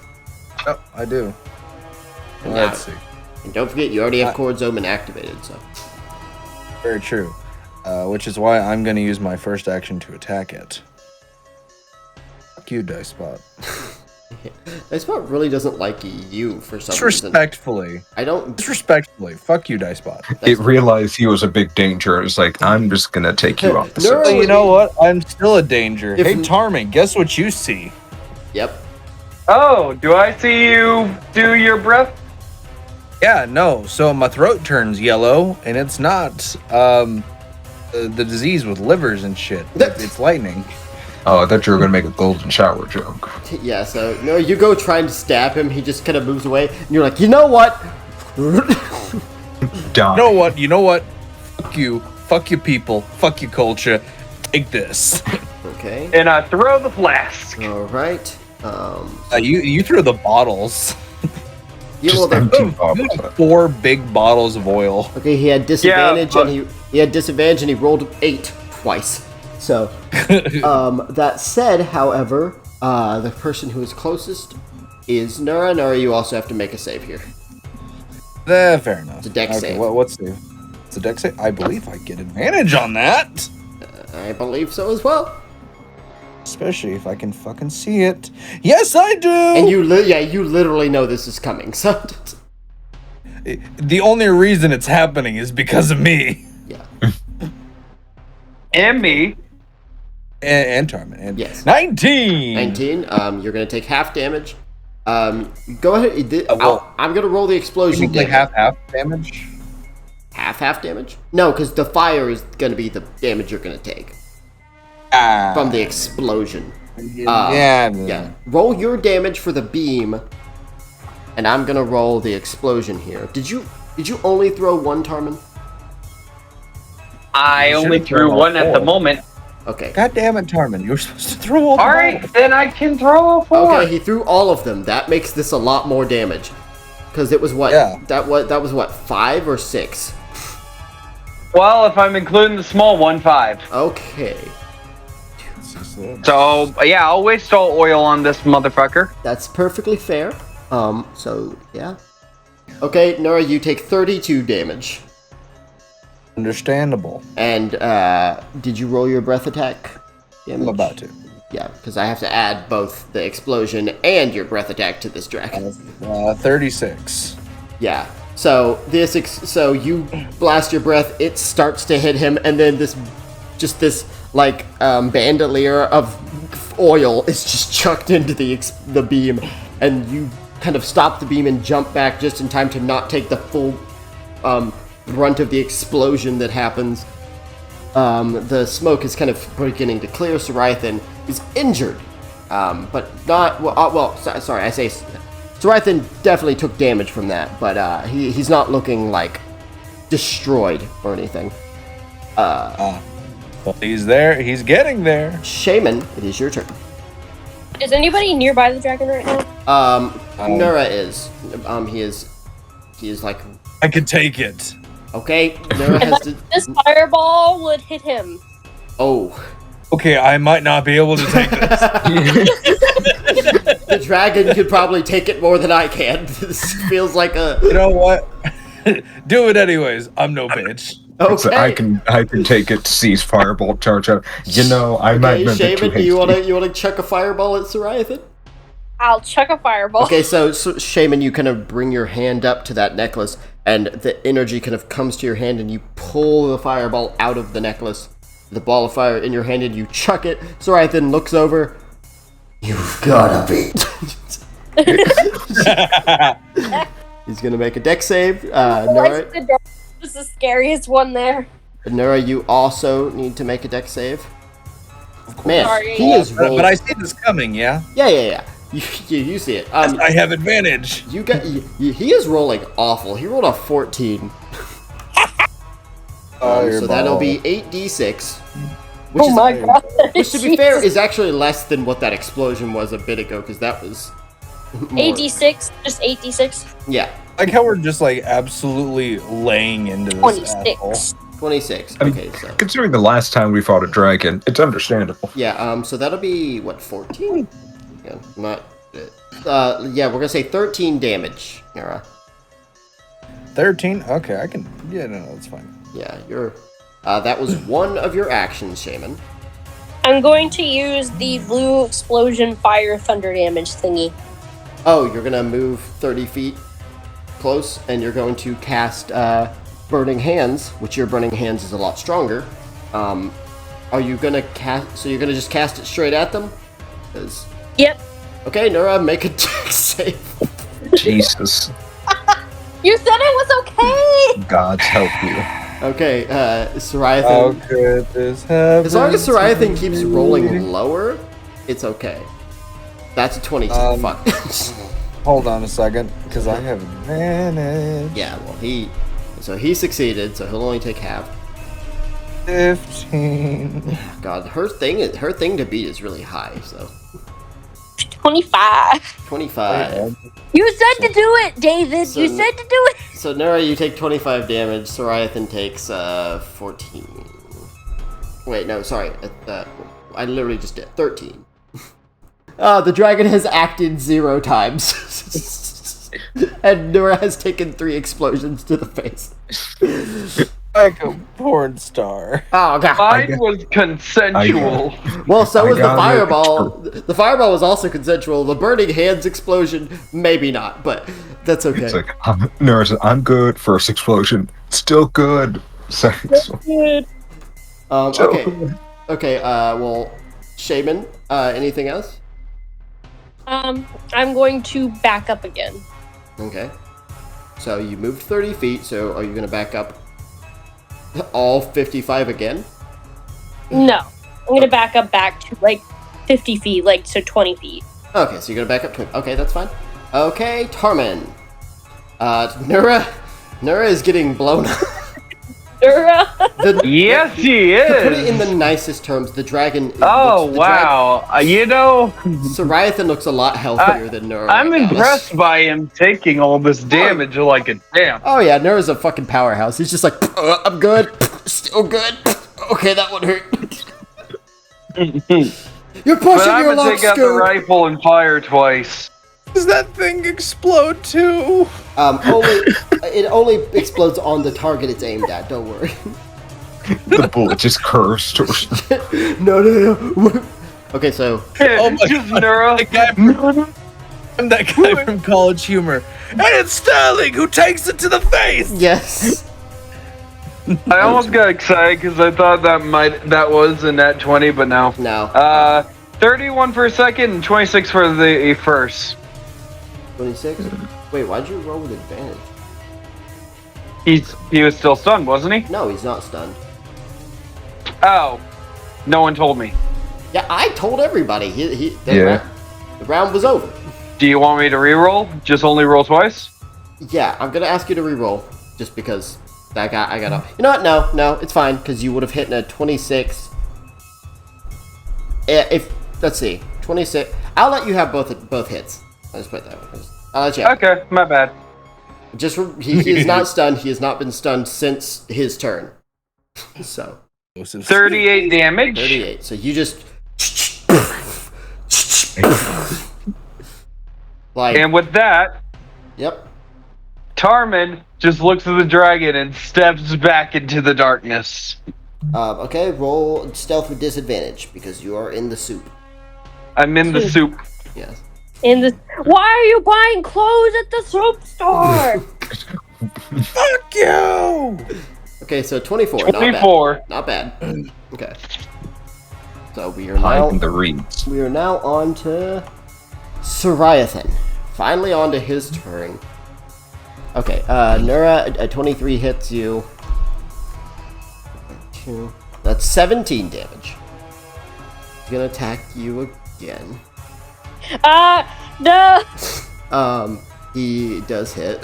Oh, I do. And Let's see. And don't forget, you already have Chord's Omen activated. So. Very true. Which is why I'm going to use my first action to attack it. Fuck you, Dicebot. Dicebot really doesn't like you for some reason. Disrespectfully. I don't. Disrespectfully. Fuck you, Dicebot. It realized he was a big danger. It's like, I'm just gonna take you off the No. Well, surface. you know what? I'm still a danger. If- Hey, Tarmin, guess what you see? Yep. Oh, do I see you do your breath? Yeah, no. So my throat turns yellow, and it's not the disease with livers and shit. It's lightning. Oh, I thought you were gonna make a golden shower joke. Yeah. So no, you go trying to stab him. He just kind of moves away, and you're like, you know what? Die. You know what? Fuck you. Fuck you people. Fuck you culture. Take this. Okay. And I throw the flask. All right. You threw the bottles. Yeah, well, Just empty You bottles. had 4 big bottles of oil. okay, he had disadvantage, Yeah, and he had disadvantage, and he rolled 8 twice. So, that said, however, the person who is closest is Nura. Nura, you also have to make a save here. Fair enough. It's a dex save. What's the? It's a dex save. I believe I get advantage on that. I believe so as well. Especially if I can fucking see it. Yes, I do. And you literally know this is coming. So, The only reason it's happening is because of me yeah. And me. and Tarman. And Yes. 19. 19. You're gonna take half damage. Go ahead. well, I'm gonna roll the You explosion think like damage. half damage? Half damage? No, because the fire is gonna be the damage you're gonna take from the explosion. Yeah. Roll your damage for the beam, and I'm gonna roll the explosion here. Did you only throw one, Tarman? I You only should've threw thrown one all at the 4. moment. Okay. God damn it, Tarman! You were supposed to throw all the All right, balls. then I can throw a 4. Okay, he threw all of them. That makes this a lot more damage. Because it was what? Yeah. That was what? 5 or 6? Well, if I'm including the small one, 5. Okay. So yeah, I'll waste all oil on this motherfucker. That's perfectly fair. So yeah. Okay, Nora, you take 32 damage. Understandable. And did you roll your breath attack damage? I'm about to. Yeah, because I have to add both the explosion and your breath attack to this dragon. 36. Yeah. So so you blast your breath, it starts to hit him, and then this bandolier of oil is just chucked into the beam, and you kind of stop the beam and jump back just in time to not take the full brunt of the explosion that happens. The smoke is kind of beginning to clear. Soriathen is injured, but not sorry. I say Soriathen definitely took damage from that, but he's not looking like destroyed or anything. Well, he's there. He's getting there. Shaman, it is your turn. Is anybody nearby the dragon right now? Nura is. He is like, I can take it. okay. Nura has to. This fireball would hit him. Oh, Okay, I might not be able to take this. the dragon could probably take it more than I can. This feels like a. You know what? Do it anyways. I'm no bitch. Okay. So I can take it, seize fireball, charge out. You know, I might Okay, have been too Shaman, you hasty. wanna chuck a fireball at Soriathen? I'll chuck a fireball. Okay, so Shaman, you kind of bring your hand up to that necklace, and the energy kind of comes to your hand, and you pull the fireball out of the necklace, the ball of fire in your hand, and you chuck it. Soriathen looks over. You've gotta be. He's gonna make a dex save. Nura, This is the scariest one there. Nura, you also need to make a dex save. Man, Sorry. he is rolling. But I see this coming, yeah? Yeah. You see it. I have advantage. He is rolling awful. He rolled a 14. So that'll be 8d6. Which is, my god. which to be fair is actually less than what that explosion was a bit ago, because that was more. 8d6, just 8d6. Yeah, Like how we're just like absolutely laying into this asshole. 26. 26. I mean, Okay, so Considering the last time we fought a dragon, it's understandable. yeah, so that'll be what, 14? Yeah, not. Yeah, we're gonna say 13 damage, Nura. 13? Okay, I can. Yeah, no, that's fine. Yeah, you're. That was one of your actions, Shaman. I'm going to use the blue explosion fire thunder damage thingy. Oh, you're gonna move 30 feet close, and you're going to cast Burning Hands, which your Burning Hands is a lot stronger. Are you gonna cast? So you're gonna just cast it straight at them? 'Cause- Yep. Okay, Nura, make a dex save. Jesus. You said it was okay! Gods help you. Okay, How Soriathen. could this happen? As long as Soriathen keeps rolling lower, it's okay. That's a 22. Fuck. Hold on a second, because I have advantage. Yeah, well, he succeeded, so he'll only take half. 15. God, her thing to beat is really high, so. 25. 25. You said to do it, David. So- you said to do it. So, Nora, you take 25 damage. Soriathen takes 14. Wait, no, sorry. I literally just did 13. The dragon has acted 0 times. And Nora has taken 3 explosions to the face. Like a porn star. Oh, God. Mine was consensual. Well, so I was the got it. fireball. The fireball was also consensual. The burning hands explosion, maybe not, but that's okay. It's like, Nora said, I'm good. First explosion. Still good. Second explosion. Okay. Okay, well, Shaman, anything else? I'm going to back up again. Okay. So you moved 30 feet, so are you going to back up all 55 again? No. I'm going to back up back to, 50 feet, so 20 feet. Okay, so you're going to back up 20. Okay, that's fine. Okay, Tarman. Nura is getting blown up. Yes, he To put it is. in the nicest terms, the dragon... Oh, wow. Soriathen looks a lot healthier than Nura. I'm right now. impressed by him taking all this damage like a champ. Oh yeah, Nura's a fucking powerhouse. He's just like, I'm good, still good. Okay, that one hurt. You're But pushing I'm your gonna luck, take out the Scoop. rifle and fire twice. Does that thing explode too? It only explodes on the target it's aimed at. Don't worry. The bullet just curves towards No. Okay, so Oh my Just God. Nura. I'm that guy from College Humor. And it's Sterling who takes it to the face! yes. I almost got excited because I thought that was a net 20, but no. No. 31 for a second and 26 for the first. 26. Wait, why'd you roll with advantage? He was still stunned, wasn't he? No, he's not stunned. Oh, no one told me. Yeah, I told everybody. Yeah. The round was over. Do you want me to re-roll? Just only roll twice? Yeah, I'm gonna ask you to re-roll just because I gotta. You know what? No, it's fine because you would have hit in a 26. Let's see, 26. I'll let you have both hits. I'll just put that one. I'll let you have it. Okay, my bad. He is not stunned. He has not been stunned since his turn. So 38 damage. 38. So you just like. And with that, Yep. Tarman just looks at the dragon and steps back into the darkness. Okay, roll stealth with disadvantage because you are in the soup. I'm in the soup. Yes. Why are you buying clothes at the soap store? Fuck you! Okay, so 24. 24. Not bad. Okay. So we are hide now in the reeds. we are now on to Soriathen. Finally on to his turn. Okay, Nura, a 23 hits you. 2. That's 17 damage. He's gonna attack you again. No. He does hit.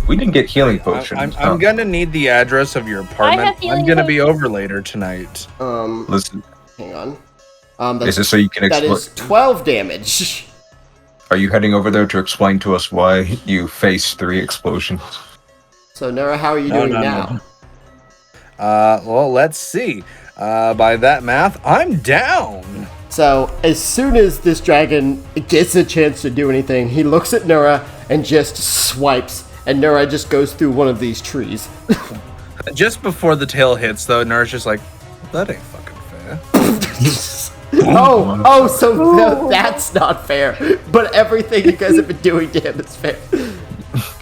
We didn't get healing potions. I'm gonna need the address of your apartment. healing I'm gonna be potions. over later tonight. Listen, Hang on. is this so you can That explain? is 12 damage. Are you heading over there to explain to us why you faced 3 explosions? So Nura, how are you No, doing no, now? no. Well, let's see. By that math, I'm down. So as soon as this dragon gets a chance to do anything, he looks at Nura and just swipes, and Nura just goes through one of these trees. Just before the tail hits, though, Nura's just like, that ain't fucking fair. So that's not fair. But everything you guys have been doing to him is fair.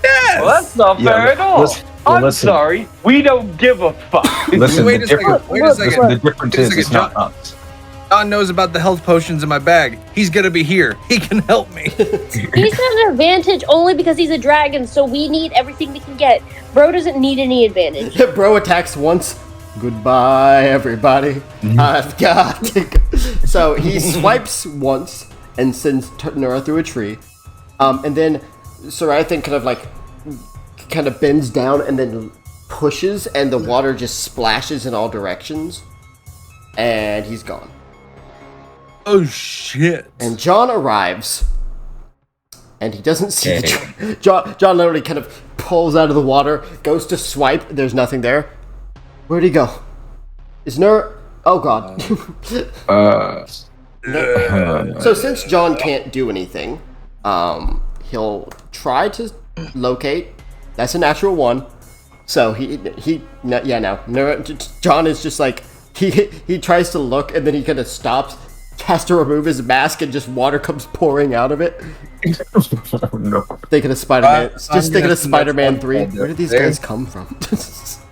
Yes! Well, that's not Yeah, fair at all. I'm listen. sorry. We don't give a fuck. Listen, Wait the a second, difference, wait a second. the difference Wait a is second, it's not John. us. John knows about the health potions in my bag. He's gonna be here. He can help me. He's got an advantage only because he's a dragon, so we need everything we can get. Bro doesn't need any advantage. Bro attacks once. Goodbye, everybody. I've got to go. So he swipes once and sends Nura through a tree. And then Soriathen kind of bends down and then pushes, and the water just splashes in all directions. And he's gone. Oh shit! And John arrives, and he doesn't see Okay. John literally kind of pulls out of the water, goes to swipe. There's nothing there. Where'd he go? Is Nur? Oh god. So since John can't do anything, he'll try to locate. That's a natural 1. So John is just like he tries to look and then he kind of stops, has to remove his mask and just water comes pouring out of it. Oh, no. Thinking of Spider-Man. Just thinking of Spider-Man 3. that's Where did these there. guys come from?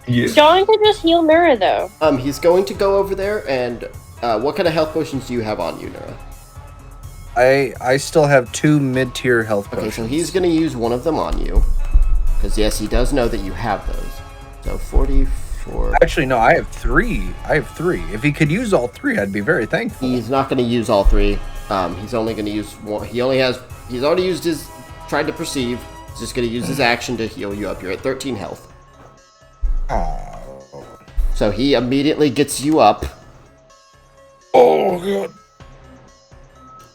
Yeah. John could just heal Nura though. He's going to go over there and what kind of health potions do you have on you, Nura? I still have 2 mid-tier health Okay, potions. so he's going to use one of them on you. Because, yes, he does know that you have those. So, 44... Actually, no, I have 3. If he could use all 3, I'd be very thankful. He's not going to use all 3. He's only going to use one. He's already used his... Tried to perceive. He's just going to use his action to heal you up. You're at 13 health. Oh. So, he immediately gets you up, Oh, God.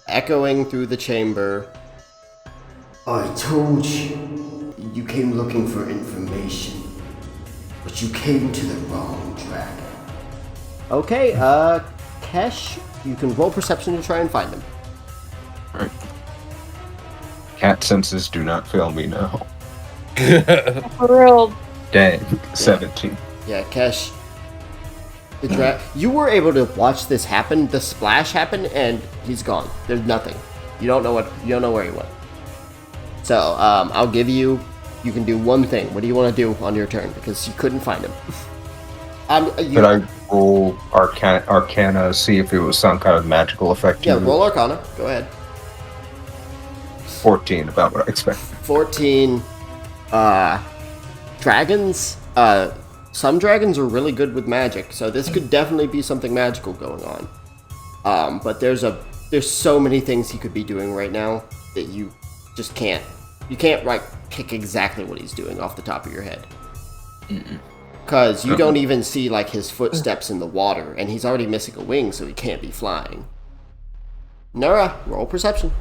echoing through the chamber. I told you. You came looking for information. But you came to the wrong dragon. Okay, Kesh, you can roll perception to try and find him. Right. Cat senses do not fail me now. For real. Dang. 17. Yeah, Kesh. You were able to watch this happen, the splash happen, and he's gone. There's nothing. You don't know where he went. So, I'll give you can do one thing. What do you want to do on your turn? Because you couldn't find him. Could I roll Arcana, see if it was some kind of magical effect? Yeah, roll Arcana. Go ahead. 14, about what I expected. 14. Dragons. Some dragons are really good with magic, so this could definitely be something magical going on. But there's so many things he could be doing right now that you just can't. You can't pick exactly what he's doing off the top of your head. Because you don't even see his footsteps in the water, and he's already missing a wing, so he can't be flying. Nura, roll perception.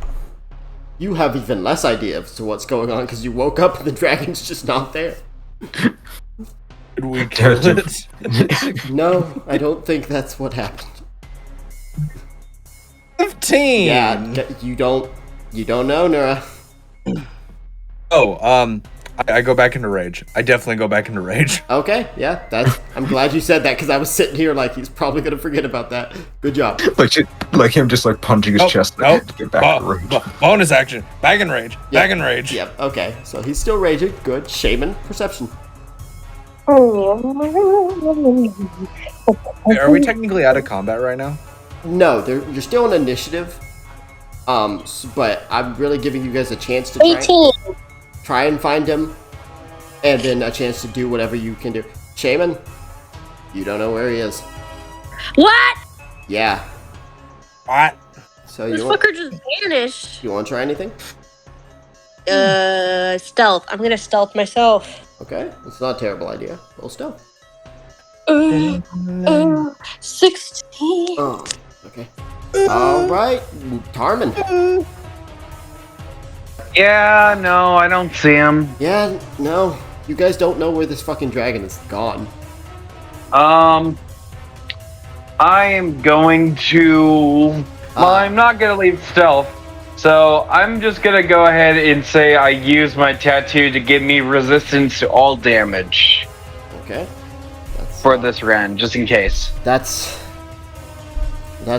You have even less idea as to what's going on because you woke up and the dragon's just not there. Did we kill it? No, I don't think that's what happened. 15! Yeah, you don't know, Nura. Oh, I go back into rage. I definitely go back into rage. Okay, yeah, I'm glad you said that because I was sitting here he's probably gonna forget about that. Good job. Like him just punching his chest to get back to rage. Bonus action. Back in rage. Yep. Back in rage. Yep, okay, so he's still raging. Good. Shaman, perception. Wait, are we technically out of combat right now? No, you're still in initiative. But I'm really giving you guys a chance to 18. try and find him, and then a chance to do whatever you can do. Shaman, you don't know where he is. What? Yeah. What? So This you want fucker just vanished. to try anything? Stealth. I'm gonna stealth myself. Okay, it's not a terrible idea. Roll stealth. 16. Oh, okay. All right, Tarman. Yeah, no, I don't see him. Yeah, no, you guys don't know where this fucking dragon is gone. I am going to. Well, I'm not gonna leave stealth, so I'm just gonna go ahead and say I use my tattoo to give me resistance to all damage Okay. for this round, just in case. That's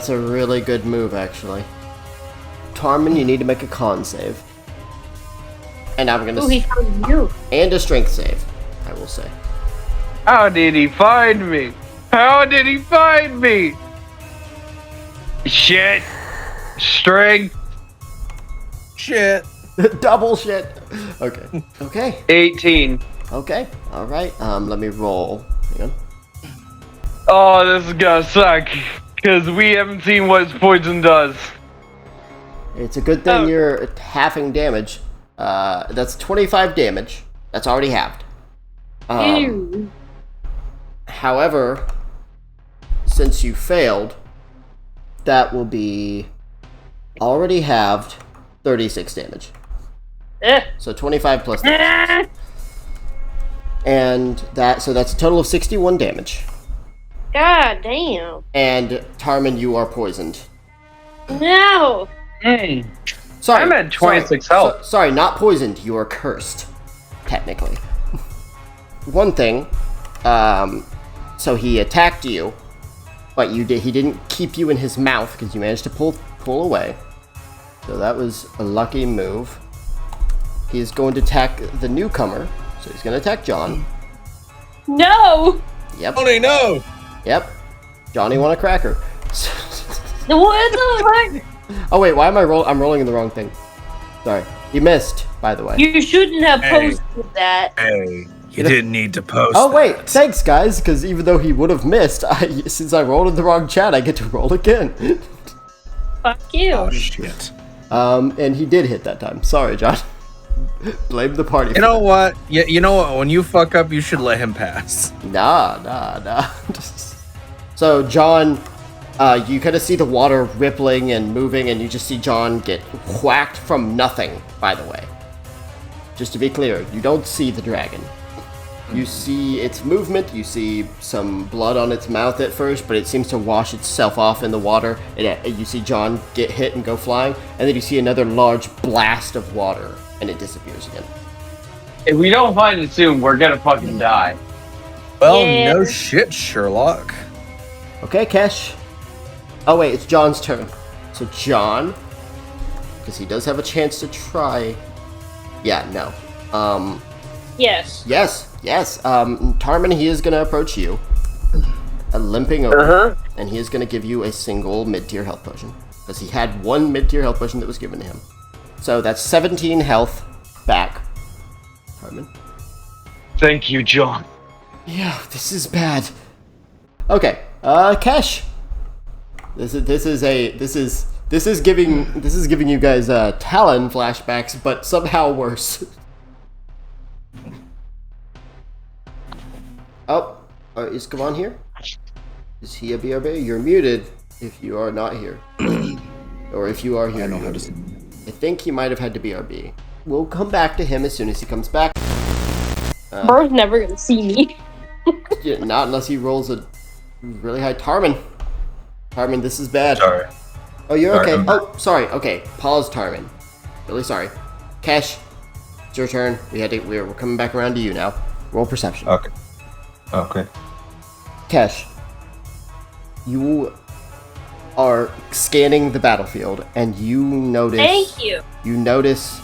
a really good move, actually. Tarman, you need to make a con save. And I'm gonna Ooh, he found you. and a strength save, I will say. How did he find me? How did he find me? Shit. Strength. Shit. Double shit. Okay. Okay. 18. Okay. All right. Let me roll. Hang on. Oh, this is gonna suck. Because we haven't seen what poison does. It's a good thing Oh. you're halving damage. That's 25 damage. That's already halved. Ew. However, since you failed, that will be already halved 36 damage. So 25 plus 36. And that's a total of 61 damage. God damn. And Tarmin, you are poisoned. No. Sorry, I'm at 26 health. Sorry, not poisoned. You are cursed, technically. One thing, so he attacked you, but he didn't keep you in his mouth because you managed to pull away. So that was a lucky move. He is going to attack the newcomer, so he's going to attack John. No. Yep. Johnny, no! Yep. Johnny want a cracker. What the fuck? Oh wait, why am I'm rolling in the wrong thing. Sorry. You missed, by the way. You shouldn't have Hey. posted that. Hey, you didn't need to post Oh wait, that. thanks guys, because even though he would have missed, since I rolled in the wrong chat, I get to roll again. Fuck you. Oh, shit. And he did hit that time. Sorry, John. Blame the party. You know what? You know what? When you fuck up, you should let him pass. Nah. So, John, you kind of see the water rippling and moving, and you just see John get whacked from nothing, by the way. Just to be clear, you don't see the dragon. You see its movement, you see some blood on its mouth at first, but it seems to wash itself off in the water. You see John get hit and go flying, and then you see another large blast of water, and it disappears again. If we don't find it soon, we're gonna fucking die. Well, Yeah. no shit, Sherlock. Okay, Kesh. Oh wait, it's John's turn. So John, because he does have a chance to try. Yeah, no. Yes. Yes. Tarmin, he is gonna approach you, limping over, and he is gonna give you a single mid-tier health potion because he had one mid-tier health potion that was given to him. So that's 17 health back. Tarmin. Thank you, John. Yeah, this is bad. Okay, Kesh. This is giving you guys Talon flashbacks, but somehow worse. Oh, is Kavan here? Is he a BRB? You're muted if you are not here, or if you are here. I know you're how to. muted. I think he might have had to BRB. We'll come back to him as soon as he comes back. Bro's never gonna see me. Yeah, not unless he rolls a really high. Tarmin, this is bad. Sorry. Oh, you're Sorry, okay. I'm- Oh, sorry. Okay, pause, Tarmin. Really sorry. Kesh, it's your turn. We're coming back around to you now. Roll perception. Okay. Kesh, you are scanning the battlefield, and you notice. Thank you. You notice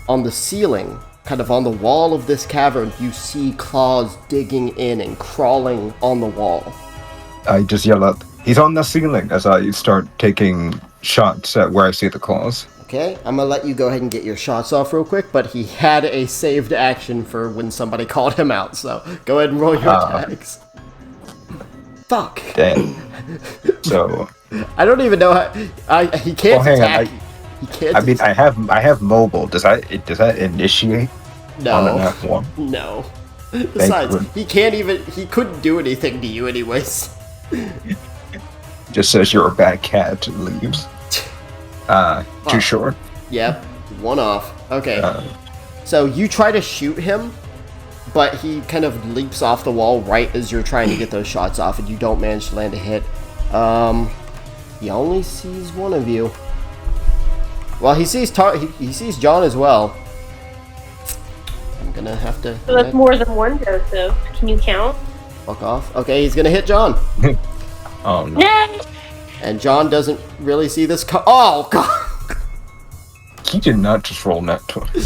on the ceiling, kind of on the wall of this cavern, you see claws digging in and crawling on the wall. I just yell out, "He's on the ceiling!" as I start taking shots at where I see the claws. Okay, I'm gonna let you go ahead and get your shots off real quick, but he had a saved action for when somebody called him out, so go ahead and roll your attacks. Fuck. Dang. So, I don't even know how. He can't Well, hang on, attack. He can't. I mean, I have mobile. Does that initiate on an no, F1? no. Besides, goodness. he can't even. He couldn't do anything to you, anyways. Just says you're a bad cat. Leaves. Too short. Yep, one off. Okay. Uh, So you try to shoot him, but he kind of leaps off the wall right as you're trying to get those shots off, and you don't manage to land a hit. He only sees one of you. Well, he sees he sees John as well. I'm gonna have to. So that's more than one Joseph. Can you count? Fuck off. Okay, he's gonna hit John, oh no. No. and John doesn't really see this. Oh God! He did not just roll net 20.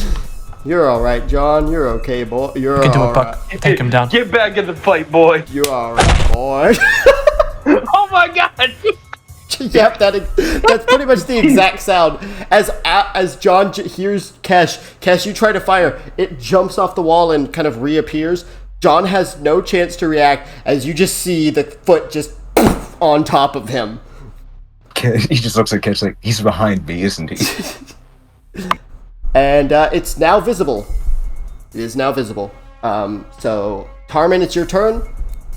You're all right, John. You're okay, boy. You're You can do all it, right. Buck. Take him down. Get back in the fight, boy. You're all right, boy. Oh my god. Yep, that's pretty much the exact sound. As John hears Kesh, you try to fire. It jumps off the wall and kind of reappears. John has no chance to react as you just see the foot just on top of him. He just looks at Kitch like, he's behind me, isn't he? And it's now visible. It is now visible. So, Tarmin, it's your turn.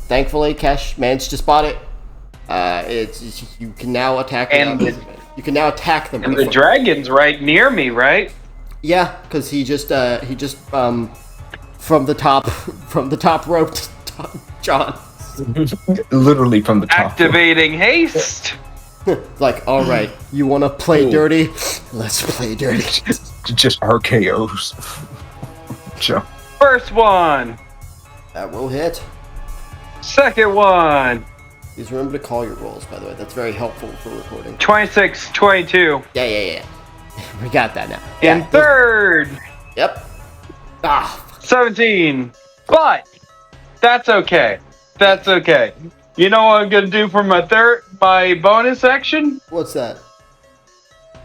Thankfully, Kesh managed to spot it. It's you can now attack And them. You can now attack them. And the before- dragon's right near me, right? Yeah, because he just from the top rope, John. Literally from the top. Activating haste. Like, all right, you want to play dirty? Let's play dirty. Just RKOs. Jump. First one. That will hit. Second one. Please remember to call your rolls, by the way. That's very helpful for recording. 26, 22. Yeah. We got that now. And third. Yep. Ah. 17. But that's okay. That's okay. You know what I'm gonna do for my bonus action? What's that?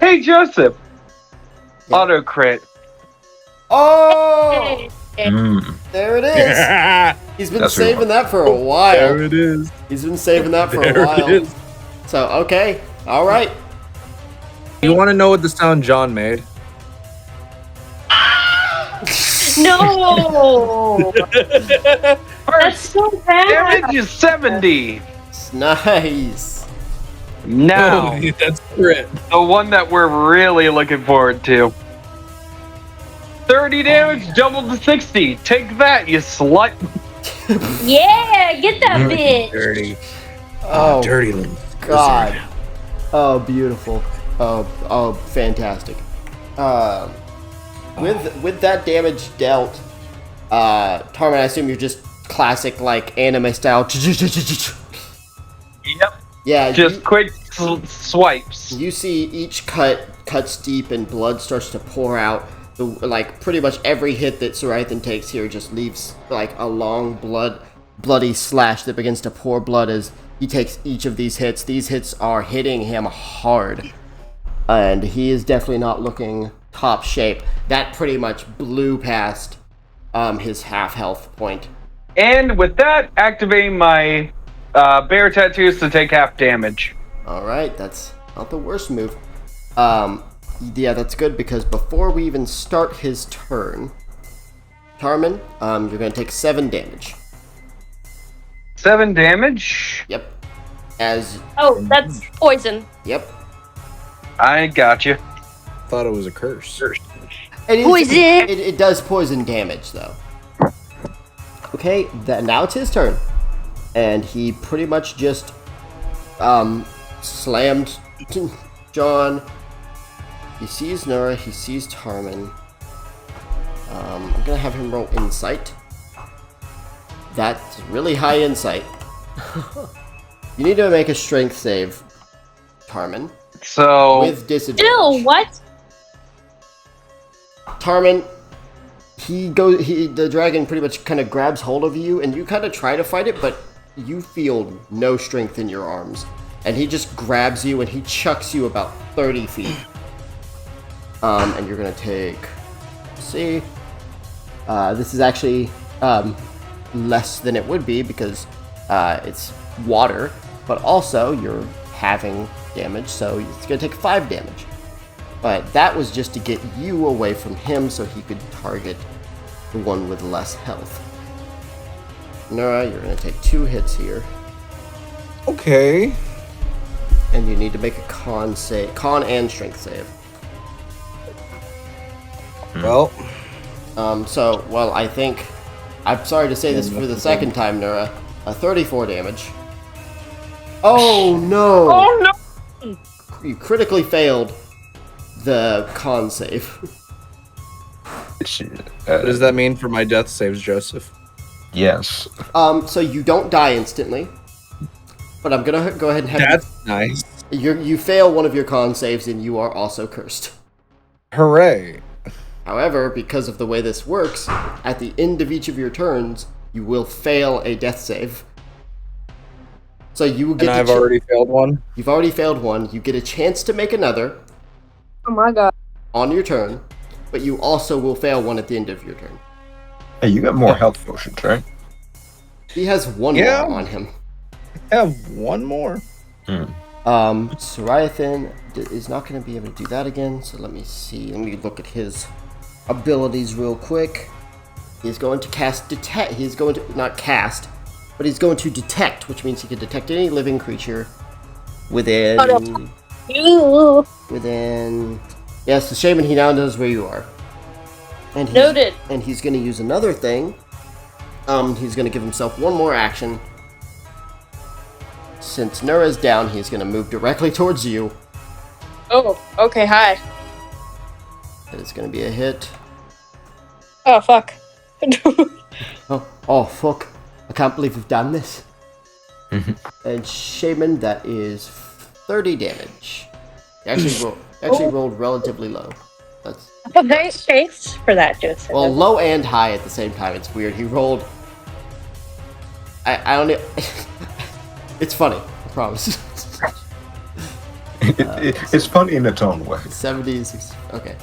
Hey Joseph. Yeah. Auto crit. Oh! Mm. There it is. He's been That's saving that for a while. There it is. He's been saving that for There a while. it is. So, okay. All right. You want to know what the sound John made? No! That's so bad! Damage is 70. Nice. Now, Oh, that's crit. the one that we're really looking forward to. 30 damage, doubled to 60. Take that, you slut. Yeah, get that bitch! Dirty. Oh, Dirty little God. Oh, beautiful. Oh, fantastic. With that damage dealt, Tarman, I assume you're just classic, like, anime style. Yep. Yeah, Just quick swipes. you see each cuts deep and blood starts to pour out. Like, pretty much every hit that Soriathen takes here just leaves, like, a long bloody slash that begins to pour blood as he takes each of these hits. These hits are hitting him hard. And he is definitely not looking top shape. That pretty much blew past his half health point. And with that, activating my bear tattoos to take half damage. Alright, that's not the worst move. Yeah, that's good because before we even start his turn, Tarman, you're going to take 7 damage. 7 damage? Yep. As, Oh, that's poison. yep. I got you. Thought it was a curse. Poison! It does poison damage, though. Okay, now it's his turn. And he pretty much just slammed John. He sees Nura, he sees Tarman. I'm gonna have him roll insight. That's really high insight. You need to make a strength save, Tarman, So, with disadvantage. Ew, what? Tarman, the dragon pretty much kind of grabs hold of you, and you kind of try to fight it, but you feel no strength in your arms. And he just grabs you, and he chucks you about 30 feet. And you're gonna take, let's see, this is actually less than it would be because it's water, but also you're having damage, so it's gonna take 5 damage. But that was just to get you away from him so he could target the one with less health. Nura, you're gonna take 2 hits here, Okay. and you need to make a con and strength save. Well, I think, I'm sorry to say this for the second time, Nura, 34 damage. Oh no! oh no! You critically failed the con save. what does that mean for my death saves, Joseph? Yes. So you don't die instantly, but I'm gonna go ahead and have That's nice. you fail one of your con saves and you are also cursed. Hooray. However, because of the way this works, at the end of each of your turns, you will fail a death save. So you will get. And I've already failed one. You've already failed one. You get a chance to make another Oh my god. on your turn, but you also will fail one at the end of your turn. Hey, you got more health potions, right? He has one Yeah. more on him. I have one more. Soriathen is not going to be able to do that again, so let me see. Let me look at his abilities real quick. He's going to cast detect. He's going to not cast. but he's going to detect, which means he can detect any living creature within... Oh, no. Ew. Within... Yes, the shaman, he now knows where you are. And he's, Noted. And he's going to use another thing. He's going to give himself one more action. Since Nura's down, he's going to move directly towards you. Oh, okay, hi. That is going to be a hit. Oh, fuck. Oh, fuck. I can't believe we've done this. And shaman, that is 30 damage. He actually rolled relatively low. That's Okay, thanks for that, Joseph. well, low and high at the same time. It's weird. He rolled. I don't know. It's funny. I promise. It's funny in its own way. 70s. Okay.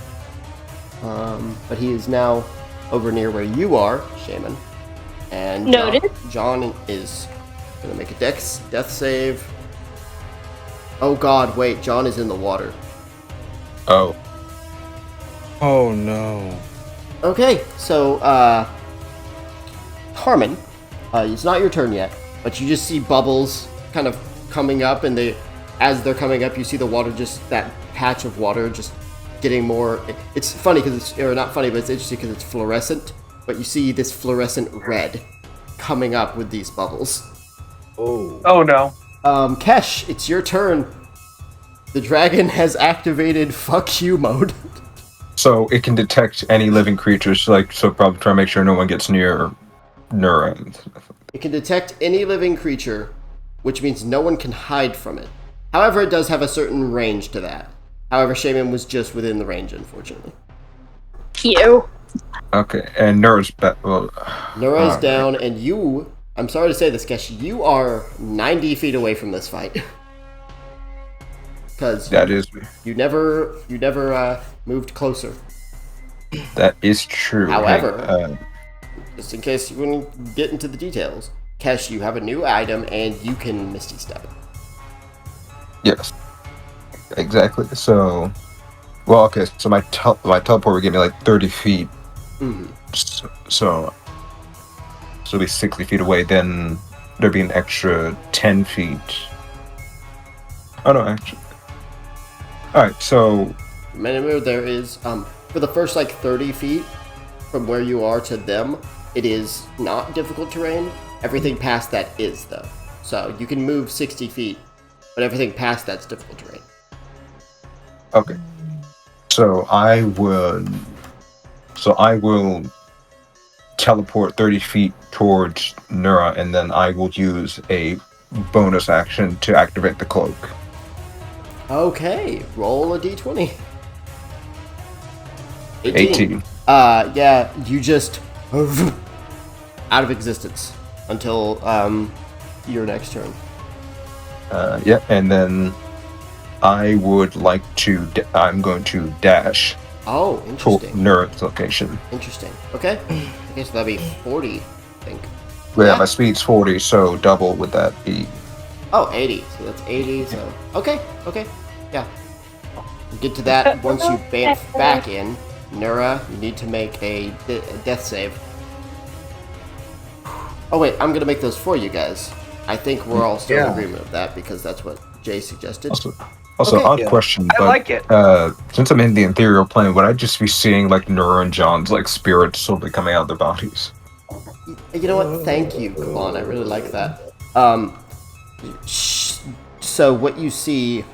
But he is now over near where you are, shaman. And Noted. John is gonna make a death save. Oh God! Wait, John is in the water. Oh. Oh no. Okay, so Harmon, it's not your turn yet, but you just see bubbles kind of coming up, and as they're coming up, you see the water, just that patch of water, just getting more. It's funny because or not funny, but it's interesting because it's fluorescent. But you see this fluorescent red coming up with these bubbles. Oh. Oh no. Kesh, it's your turn. The dragon has activated fuck you mode. So it can detect any living creatures, so probably try to make sure no one gets near Nura. It can detect any living creature, which means no one can hide from it. However, it does have a certain range to that. However, Shaman was just within the range, unfortunately. You. Okay, and Nura's Nura's down, and you... I'm sorry to say this, Kesh, you are 90 feet away from this fight. Because you never moved closer. That is true. However, just in case you wouldn't get into the details, Kesh, you have a new item, and you can Misty Step. Yes. Exactly. So, well, okay. So my teleport would give me like 30 feet. Mm-hmm. So it'll be 60 feet away. Then there'd be an extra 10 feet. Oh no, actually. All right. So Remember, there is for the first like 30 feet from where you are to them, it is not difficult terrain. Everything past that is though. So you can move 60 feet, but everything past that's difficult terrain. okay. So I will teleport 30 feet towards Nura, and then I will use a bonus action to activate the cloak. Okay, roll a d20. 18. Yeah, you just out of existence until your next turn. Yeah, and then I would like to. I'm going to dash Oh, to interesting. Nura's location. Interesting. Okay. Okay, so that'd be 40, I think. Yeah, Yeah. my speed's 40, so double would that be? Oh, 80. So that's 80. So okay, yeah. We'll get to that once you bamf back in. Nura, you need to make a death save. Oh wait, I'm gonna make those for you guys. I think we're all still in agreement with that because that's what Jay suggested. Also, Okay. odd Yeah. question. I But, like it. Since I'm in the ethereal plane, would I just be seeing like Nura and John's like spirits slowly coming out of their bodies? You know what? Thank you, Kaban. I really like that. So what you see,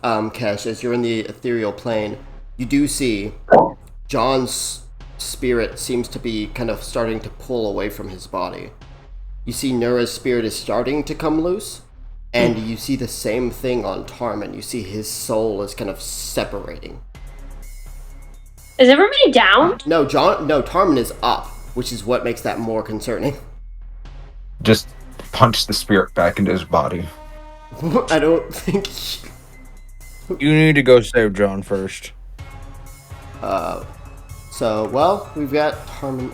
Kesh, as you're in the ethereal plane, you do see John's spirit seems to be kind of starting to pull away from his body. You see Nura's spirit is starting to come loose, and you see the same thing on Tarman. You see his soul is kind of separating. Is everybody down? No, Tarman is up, which is what makes that more concerning. Just punch the spirit back into his body. I don't think... You need to go save John first. So, well, we've got Harmon.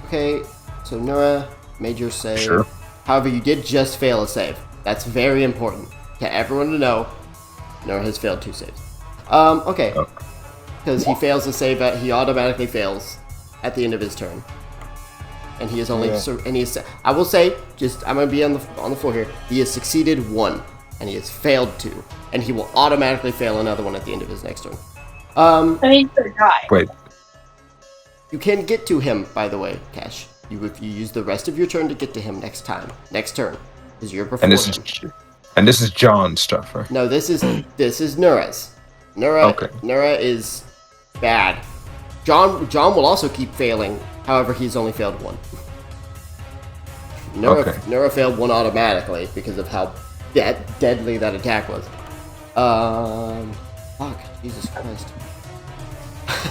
Okay, so Nura made your save. Sure. However, you did just fail a save. That's very important. To everyone to know, Nura has failed 2 saves. Okay. Because he fails a save, he automatically fails at the end of his turn. and he is only Yeah. I will say, I'm gonna be on the floor here. He has succeeded 1, and he has failed 2, and he will automatically fail another one at the end of his next turn. I mean, he's gonna die. Wait, You can get to him, by the way, Cash. If you use the rest of your turn to get to him next turn, because you're before and this him. is John's stuff, right? No, this is Nura's. Nura is bad. John will also keep failing. However, he's only failed 1. Nura failed 1 automatically because of how deadly that attack was. Fuck, Jesus Christ.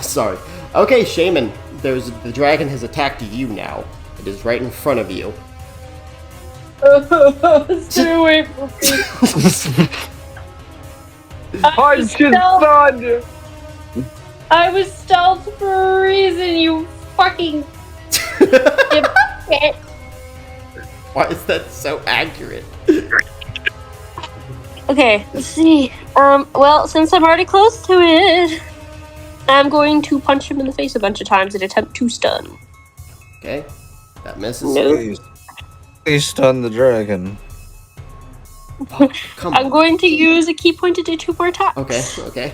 Sorry. Okay, Shaman. The dragon has attacked you now. It is right in front of you. Stay away from me. Punch his son! I was stealth for a reason, you fucking dipshit. Why is that so accurate? Okay, let's see. Well, since I'm already close to it, I'm going to punch him in the face a bunch of times and attempt to stun. Okay, that misses. No. Please stun the dragon. Oh, come I'm on. going to use a key point to do 2 more attacks. Okay.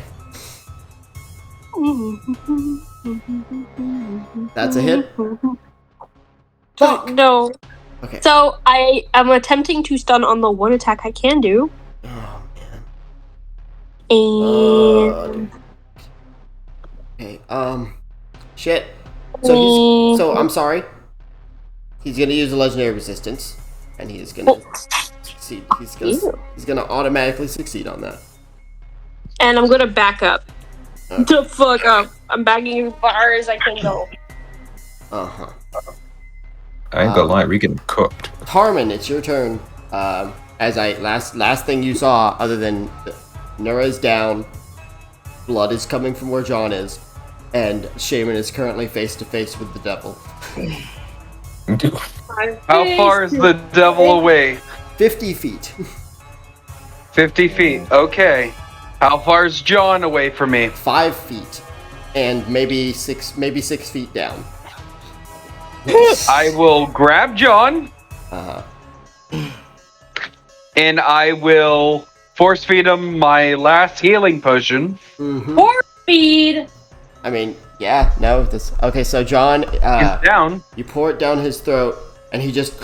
That's a hit? Fuck! No. Okay. So I'm attempting to stun on the 1 attack I can do. Oh, man. And Okay, shit. So I'm sorry. He's gonna use a legendary resistance, and he is gonna succeed. He's gonna automatically succeed on that. And I'm gonna back up. The fuck up. I'm backing as far as I can go. Uh-huh. I ain't gonna lie, we getting cooked. Harmon, it's your turn. As last thing you saw, other than Nura is down, blood is coming from where John is, and Shaman is currently face to face with the devil. How far is the devil away? 50 feet. 50 feet. Okay. How far is John away from me? 5 feet, and maybe 6 feet down. I will grab John, Uh-huh. and I will force feed him my last healing potion. Mm-hmm. Force feed. I mean, yeah, no, this. Okay, so John, He's down. you pour it down his throat, and he just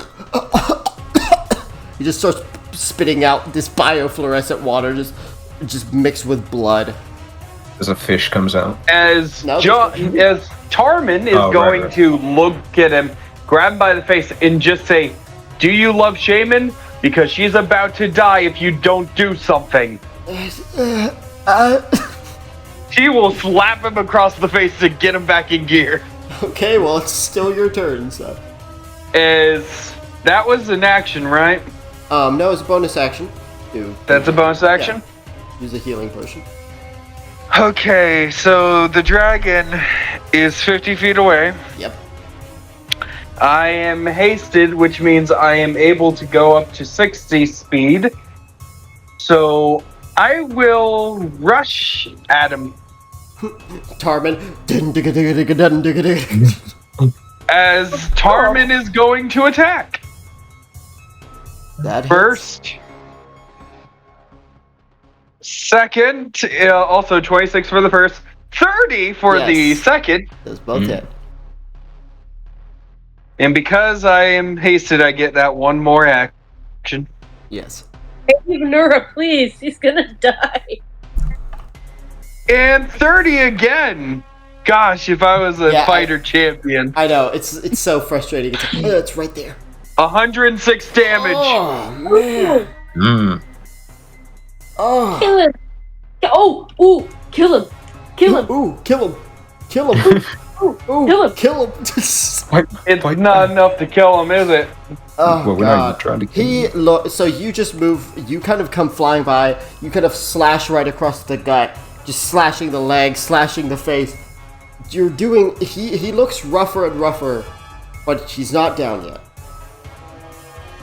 starts spitting out this biofluorescent water, just mixed with blood. As a fish comes out. As No, as Tarman is going to look at him, grab him by the face, and just say, "Do you love Shaman? Because she's about to die if you don't do something." She will slap him across the face to get him back in gear. Okay, well, it's still your turn, so. That was an action, right? No, it's a bonus action. That's a bonus action? Use a healing potion. Okay, so the dragon is 50 feet away. Yep. I am hasted, which means I am able to go up to 60 speed. So I will rush at him. Tarman. As Tarman is going to attack. That hits. First. Second. Also 26 for the first. 30 for the Yes. second. Those both hit. And because I am hasted, I get that one more action. Yes. Save Nura, please. He's gonna die. And 30 again. Gosh, if I was a fighter champion. I know, it's so frustrating. It's right there. 106 damage. Oh, man. Oh. Kill him. Ooh, kill him. Kill him. Ooh, kill him. Kill him. Ooh, kill him. Kill him. It's not enough to kill him, is it? Oh, Well, we're not even trying to kill him. So you just move, you kind of come flying by, you kind of slash right across the gut, just slashing the leg, slashing the face. You're doing, he looks rougher and rougher, but he's not down yet.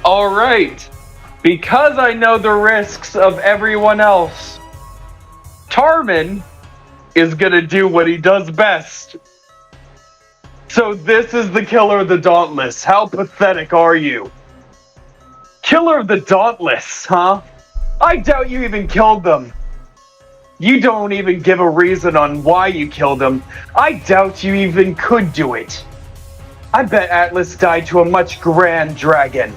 Alright. Because I know the risks of everyone else, Tarman is gonna do what he does best. So this is the killer of the Dauntless. How pathetic are you? Killer of the Dauntless, huh? I doubt you even killed them. You don't even give a reason on why you killed them. I doubt you even could do it. I bet Atlas died to a much grand dragon.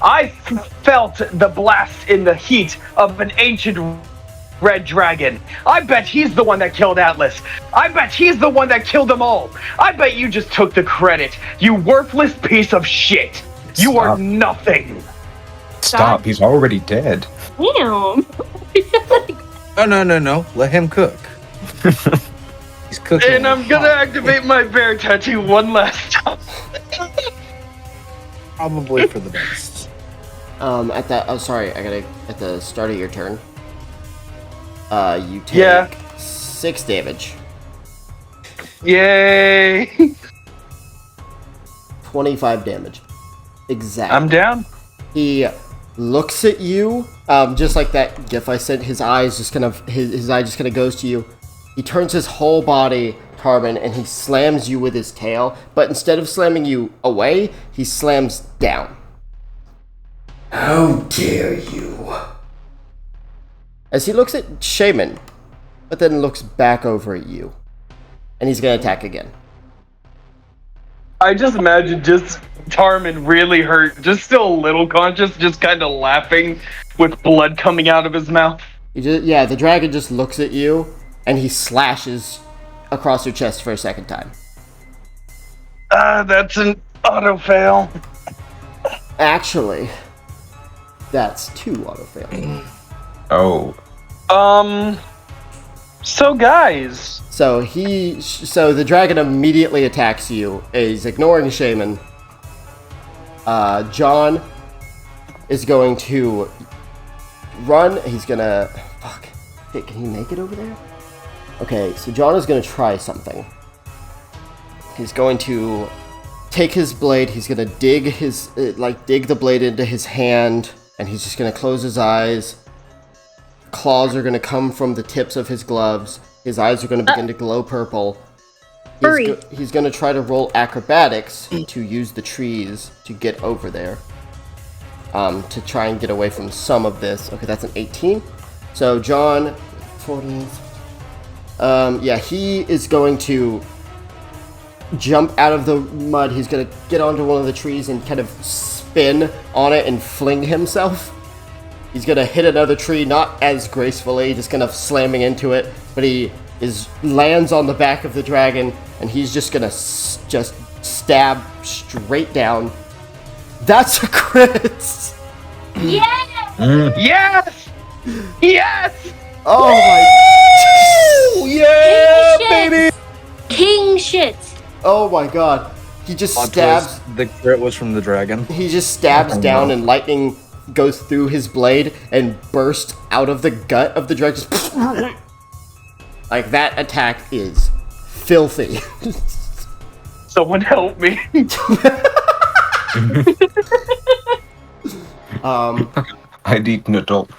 I felt the blast in the heat of an ancient red dragon. I bet he's the one that killed Atlas. I bet he's the one that killed them all. I bet you just took the credit. You worthless piece of shit. You are nothing. Stop, he's already dead. Damn. Oh, no. Let him cook. He's cooking. And I'm gonna activate my bear tattoo one last time. Probably for the best. At the start of your turn, you take 6 damage. Yay! 25 damage. Exactly. I'm down. He looks at you, just like that gif I sent. His eyes just kind of his eye just kind of goes to you. He turns his whole body, Tarman, and he slams you with his tail. But instead of slamming you away, he slams down. How dare you? As he looks at Shaman, but then looks back over at you, and he's gonna attack again. I just imagine just Tarman really hurt, just still a little conscious, just kind of laughing with blood coming out of his mouth. The dragon just looks at you, and he slashes across your chest for a second time. That's an auto fail. Actually, that's 2 auto fails. Oh. So guys. So the dragon immediately attacks you. He's ignoring Shaman. John is going to run. He's gonna... Fuck. Hey, can he make it over there? Okay, so John is gonna try something. He's going to take his blade. He's gonna dig the blade into his hand, and he's just gonna close his eyes. Claws are gonna come from the tips of his gloves. His eyes are gonna begin to glow purple. He's gonna try to roll acrobatics to use the trees to get over there. To try and get away from some of this. Okay, that's an 18. So John, 14. He is going to jump out of the mud. He's gonna get onto one of the trees and kind of spin on it and fling himself. He's gonna hit another tree, not as gracefully, just kind of slamming into it, but he lands on the back of the dragon, and he's just gonna just stab straight down. That's a crit! Yeah! Yes! Yes! Oh my... Yeah, baby! King shit! Oh my god. He just stabs... The crit was from the dragon. He just stabs down, and lightning goes through his blade and bursts out of the gut of the dragon. Like, that attack is filthy. Someone help me. I'd eat an adult.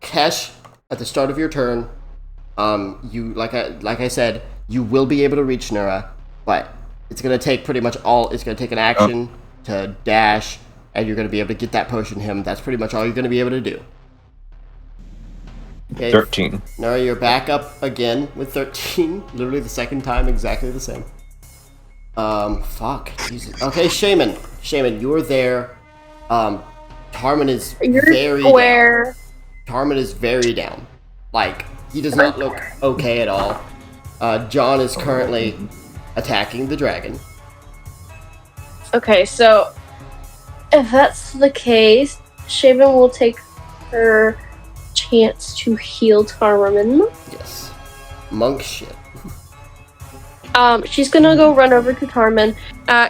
Kesh, at the start of your turn, you like I said, you will be able to reach Nura, but it's gonna take it's gonna take an action to dash, and you're gonna be able to get that potion to him. That's pretty much all you're gonna be able to do. Okay, 13. Nura, you're back up again with 13. Literally the second time, exactly the same. Fuck. Jesus. Okay, Shaman, you're there. Tarman is very down. Tarman is very down. Like, he does not look okay at all. John is currently attacking the dragon. Okay, so if that's the case, Shaven will take her chance to heal Tarman. Yes. Monk shit. She's gonna go run over to Tarman.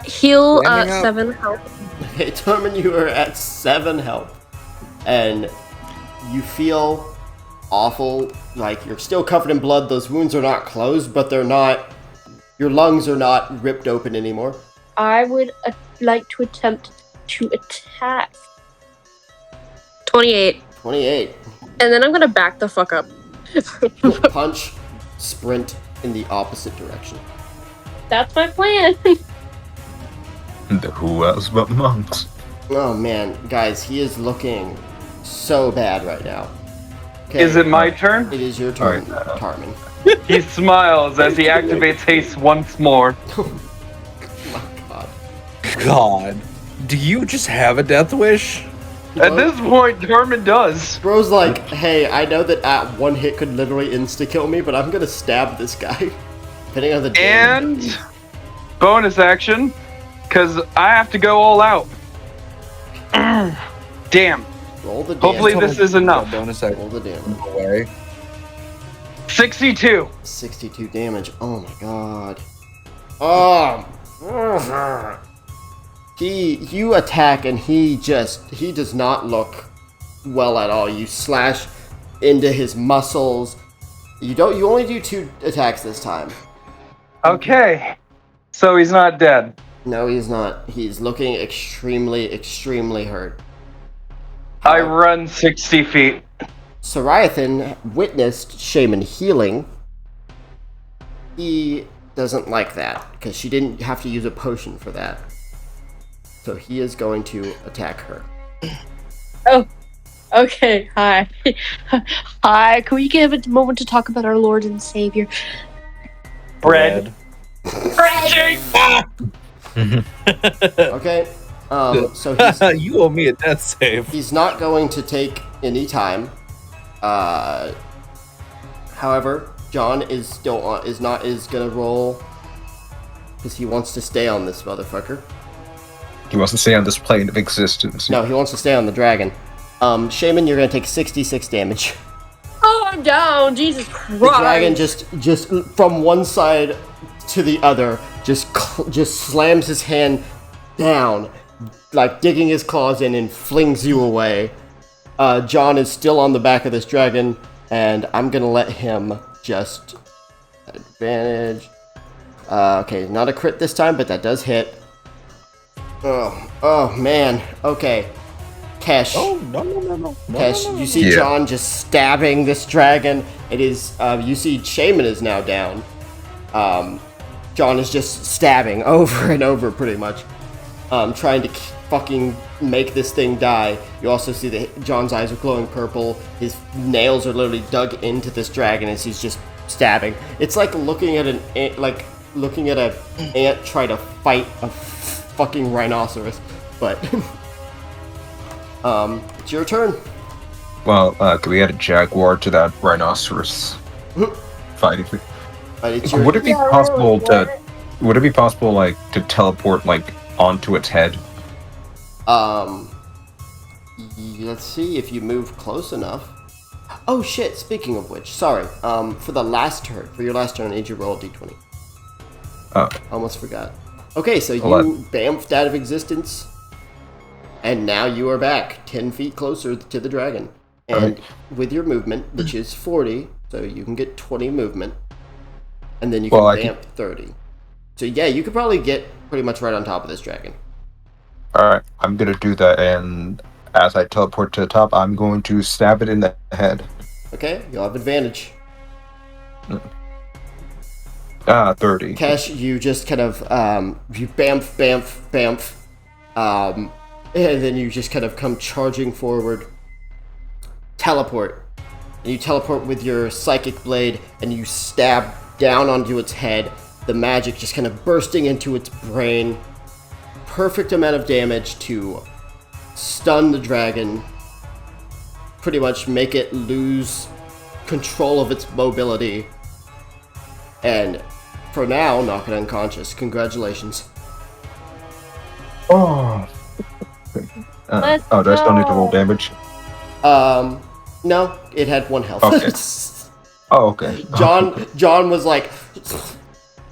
Heal 7 health. Okay, Tarman, you are at 7 health. And you feel awful. Like, you're still covered in blood. Those wounds are not closed, but they're not... Your lungs are not ripped open anymore. I would like to attempt to attack. 28. 28. And then I'm gonna back the fuck up. Punch, sprint in the opposite direction. That's my plan. And who else but monks? Oh man, guys, he is looking so bad right now. Okay, Is it my turn? it is your turn, Alright, Tarmin. He smiles as he activates haste once more. Oh my god. God. Do you just have a death wish? At this point, Herman does. Bro's like, hey, I know that one hit could literally insta-kill me, but I'm gonna stab this guy. Depending on the damage. And bonus action, because I have to go all out. Damn. Roll the damage. Hopefully this is enough. Bonus Roll action the damage. away. 62. 62 damage. Oh my god. Oh. You attack and he does not look well at all. You slash into his muscles. You only do 2 attacks this time. Okay. So he's not dead. No, he's not. He's looking extremely, extremely hurt. I run 60 feet. Soriathen witnessed Shaman healing. He doesn't like that, because she didn't have to use a potion for that. So he is going to attack her. Oh, okay. Hi. Hi. Can we give a moment to talk about our Lord and Savior? Bread. Okay. So he's, You owe me a death save. he's not going to take any time. However, John is gonna roll because he wants to stay on this motherfucker. He wants to stay on this plane of existence. No, he wants to stay on the dragon. Shaman, you're gonna take 66 damage. Oh, I'm down. Jesus Christ. The dragon just from one side to the other just slams his hand down, like digging his claws in, and flings you away. John is still on the back of this dragon, and I'm gonna let him just advantage. Okay, not a crit this time, but that does hit. Oh man. Okay, Kesh. Oh, no. Kesh, you see John just stabbing this dragon. It is, you see Shaman is now down. John is just stabbing over and over, pretty much. Trying to fucking make this thing die. You also see that John's eyes are glowing purple. His nails are literally dug into this dragon as he's just stabbing. It's like looking at an ant, ant try to fight a fucking rhinoceros. But, it's your turn. Well, can we add a jaguar to that rhinoceros fighting thing? But it's your Would it be possible to teleport onto its head? Let's see if you move close enough. Oh shit, speaking of which, sorry. For your last turn, I need you to roll a d20. Oh. Almost forgot. Okay, so you bamfed out of existence, and now you are back 10 feet closer to the dragon. And with your movement, which is 40, so you can get 20 movement, and then you can bamf 30. So yeah, you could probably get pretty much right on top of this dragon. Alright, I'm gonna do that, and as I teleport to the top, I'm going to stab it in the head. Okay, you'll have advantage. 30. Kesh, you just kind of, you bamf, and then you just kind of come charging forward. Teleport. And you teleport with your psychic blade, and you stab down onto its head, the magic just kind of bursting into its brain. Perfect amount of damage to stun the dragon, pretty much make it lose control of its mobility, and for now, knock it unconscious. Congratulations. Oh. Do I still need to roll damage? No, it had 1 health. Okay. Oh, okay. John was like,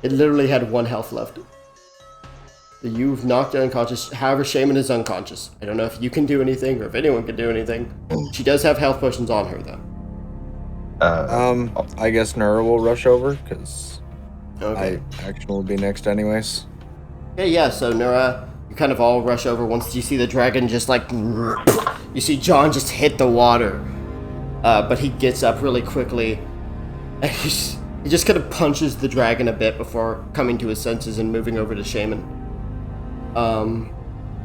it literally had 1 health left. You've knocked it unconscious. However, Shaman is unconscious. I don't know if you can do anything or if anyone can do anything. She does have health potions on her, though. I guess Nura will rush over, because Okay. action will be next anyways. Okay, yeah, so Nura, you kind of all rush over once you see the dragon just like... You see John just hit the water. But he gets up really quickly. And he just kind of punches the dragon a bit before coming to his senses and moving over to Shaman.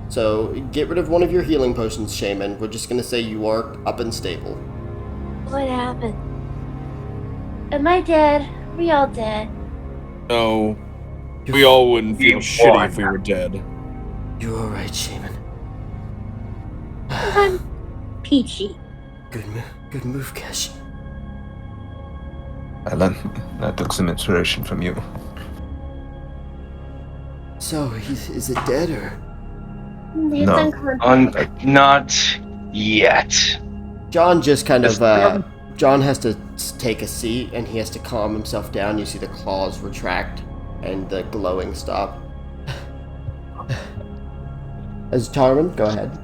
So get rid of one of your healing potions, Shaman. We're just gonna say you are up and stable. What happened? Am I dead? Are we all dead? No. We all wouldn't feel You shitty won. if we were dead. You're alright, Shaman. I'm peachy. Good move, Kesh. I took some inspiration from you. So, is it dead or? It's No. unconscious. Not yet. John just kind of, Just- John has to take a seat and he has to calm himself down. You see the claws retract and the glowing stop. As Tarwin, go ahead.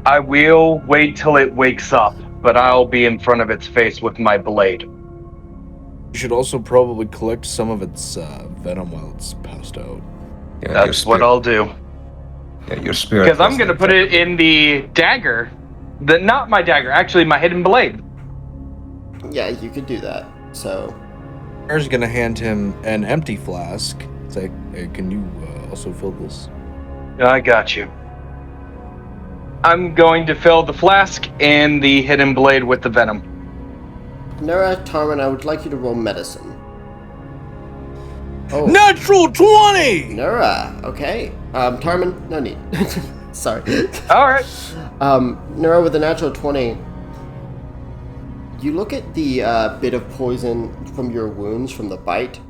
I will wait till it wakes up, but I'll be in front of its face with my blade. You should also probably collect some of its venom while it's passed out. Yeah, That's what I'll do. Yeah, your spirit. Because I'm gonna put it in the dagger. Not my dagger, actually my hidden blade. Yeah, you could do that. So, Aaron's gonna hand him an empty flask. It's like, hey, can you also fill this? I got you. I'm going to fill the flask and the hidden blade with the venom. Nura, Tarwin, I would like you to roll medicine. Oh, Natural 20! Nura, okay. Tarwin, no need. Sorry. Alright. Nura, with a natural 20, you look at the bit of poison from your wounds from the bite,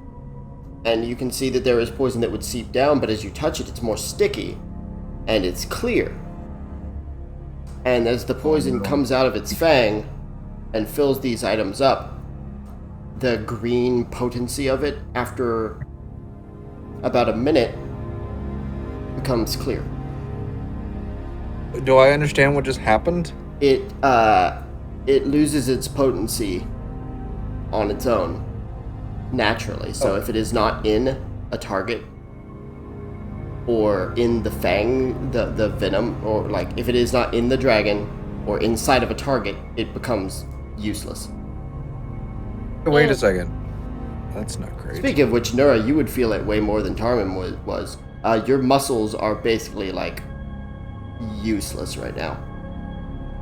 and you can see that there is poison that would seep down, but as you touch it, it's more sticky, and it's clear. And as the poison comes out of its fang and fills these items up, the green potency of it, after about a minute, becomes clear. Do I understand what just happened? It loses its potency on its own, naturally. So if it is not in a target, or in the fang, the venom, or like if it is not in the dragon, or inside of a target, it becomes useless. Wait a second. That's not great. Speaking of which, Nura, you would feel it way more than Tarmin was. Your muscles are basically like useless right now.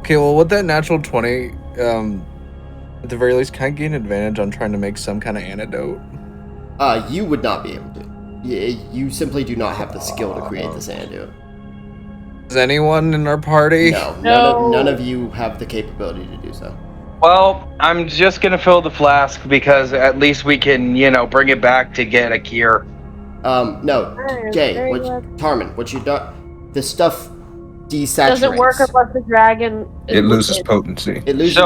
Okay, well, with that natural 20, at the very least, can I gain advantage on trying to make some kind of antidote? You would not be able to. You simply do not have the skill to create this antidote. Is anyone in our party? No, none of you have the capability to do so. Well, I'm just gonna fill the flask because at least we can, bring it back to get a cure. No, Jay, Tarmin, what you do? The stuff desaturates. Doesn't work unless the dragon. It loses potency. It loses.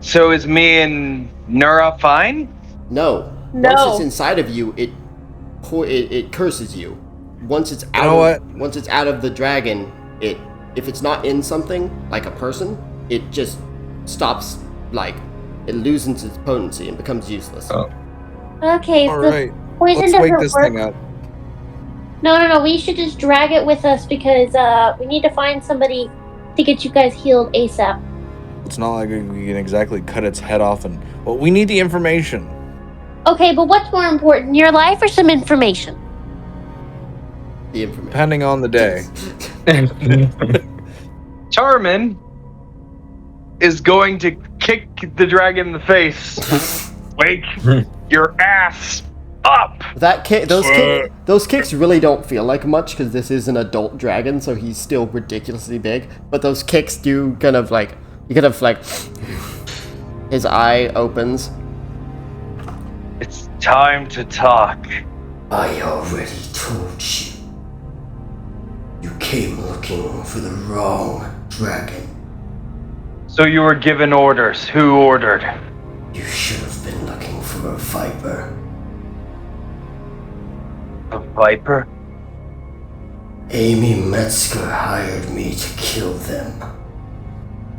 So is me and Nura fine? No. No. Once it's inside of you, it curses you. Once it's out. You know what? Once it's out of the dragon, if it's not in something like a person, it just stops. Like it loses its potency and becomes useless. Oh. Okay, All so right. poison Let's doesn't wake this work. thing up. No. We should just drag it with us because we need to find somebody to get you guys healed ASAP. It's not like we can exactly cut its head off and... Well, we need the information. Okay, but what's more important, your life or some information? The information. Depending on the day. Tarmin is going to kick the dragon in the face. Wake your ass up! Those kicks really don't feel like much because this is an adult dragon, so he's still ridiculously big. But those kicks do kind of like his eye opens. It's time to talk. I already told you. You came looking for the wrong dragon. So you were given orders. Who ordered? You should have been looking for a viper. A viper? Amy Metzger hired me to kill them.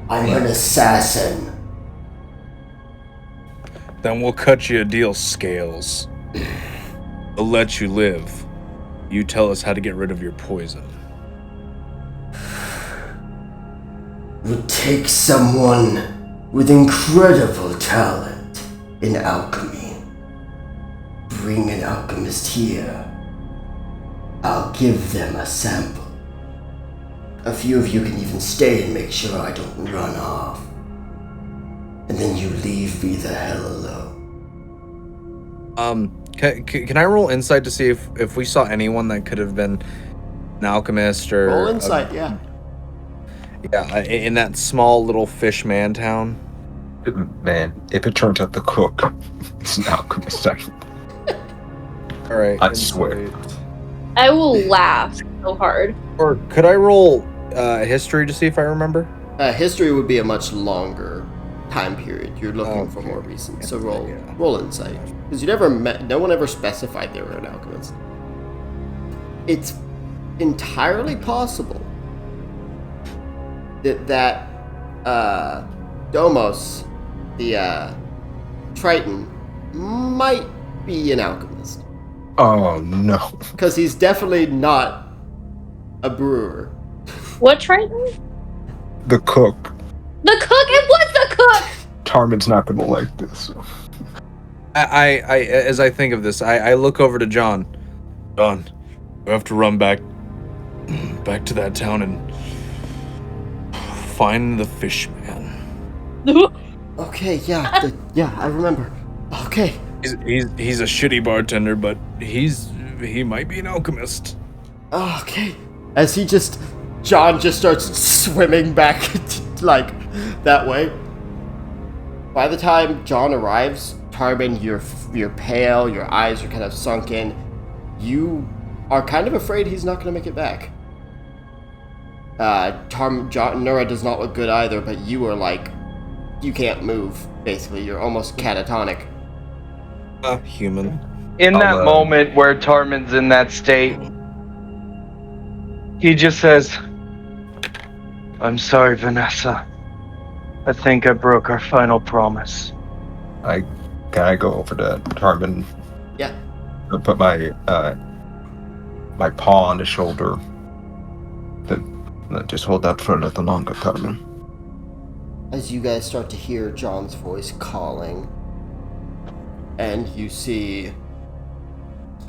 I'm an assassin. Then we'll cut you a deal, Scales. We'll let you live. You tell us how to get rid of your poison. Would take someone with incredible talent in alchemy. Bring an alchemist here. I'll give them a sample. A few of you can even stay and make sure I don't run off. And then you leave me the hell alone. Can I roll insight to see if we saw anyone that could have been an alchemist or... Roll insight, yeah. Yeah, in that small little fish man town. Man, if it turns out the cook is an alchemist, All right. I swear. I will laugh so hard. Or could I roll history to see if I remember? History would be a much longer time period. You're looking for more recent. So roll insight. Because you never met, no one ever specified they were an alchemist. It's entirely possible that Domos, the Triton, might be an alchemist. Oh no. Because he's definitely not a brewer. What Triton? The cook. The cook? And what's the cook? Tarmin's not gonna like this. I as I think of this, I look over to John. John, we have to run back to that town and find the fish man. Okay, yeah, I remember. Okay. He's a shitty bartender, but he might be an alchemist. Okay. As John just starts swimming back, like, that way. By the time John arrives, Tarmin, you're pale, your eyes are kind of sunken. You are kind of afraid he's not going to make it back. Nura does not look good either, but you are like, you can't move, basically. You're almost catatonic. Human. In that moment where Tarmin's in that state, he just says, I'm sorry, Vanessa. I think I broke our final promise. Can I go over to Tarmin? Yeah. I'll put my my paw on his shoulder. Then just hold that for a little longer, Tarmin. As you guys start to hear John's voice calling, and you see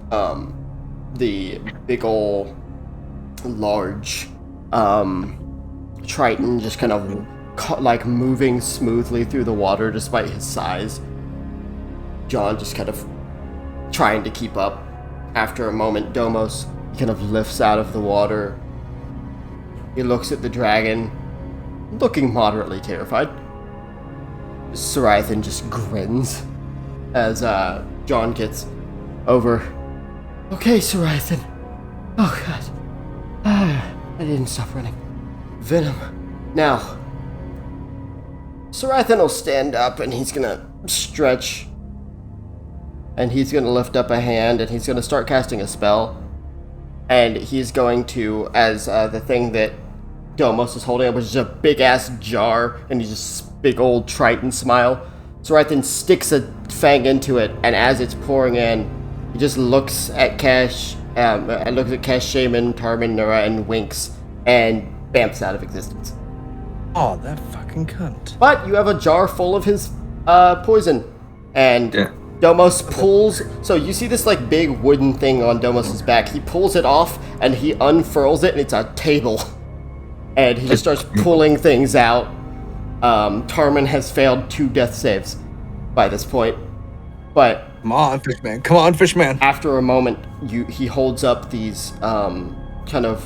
the big ol' large Triton just kind of like moving smoothly through the water despite his size. John just kind of trying to keep up. After a moment, Domos kind of lifts out of the water. He looks at the dragon, looking moderately terrified. Soriathen just grins as John gets over. Okay, Soriathen. Oh god. I didn't stop running. Venom. Now, Soriathen will stand up and he's gonna stretch. And he's gonna lift up a hand and he's gonna start casting a spell. And he's going to, as the thing that Domos is holding up, which is a big ass jar, and he's just big old Triton smile. Soriathen sticks a fang into it, and as it's pouring in, he just looks at Cash, Shaman, Tarmin, Nura, and winks, and bamps out of existence. Oh, that fucking cunt. But you have a jar full of his poison, and Domos pulls. So you see this like big wooden thing on Domos's back. He pulls it off, and he unfurls it, and it's a table. And he just starts pulling things out. Tarmin has failed 2 death saves by this point. But Come on, Fishman. Come on, Fishman. after a moment, he holds up these they're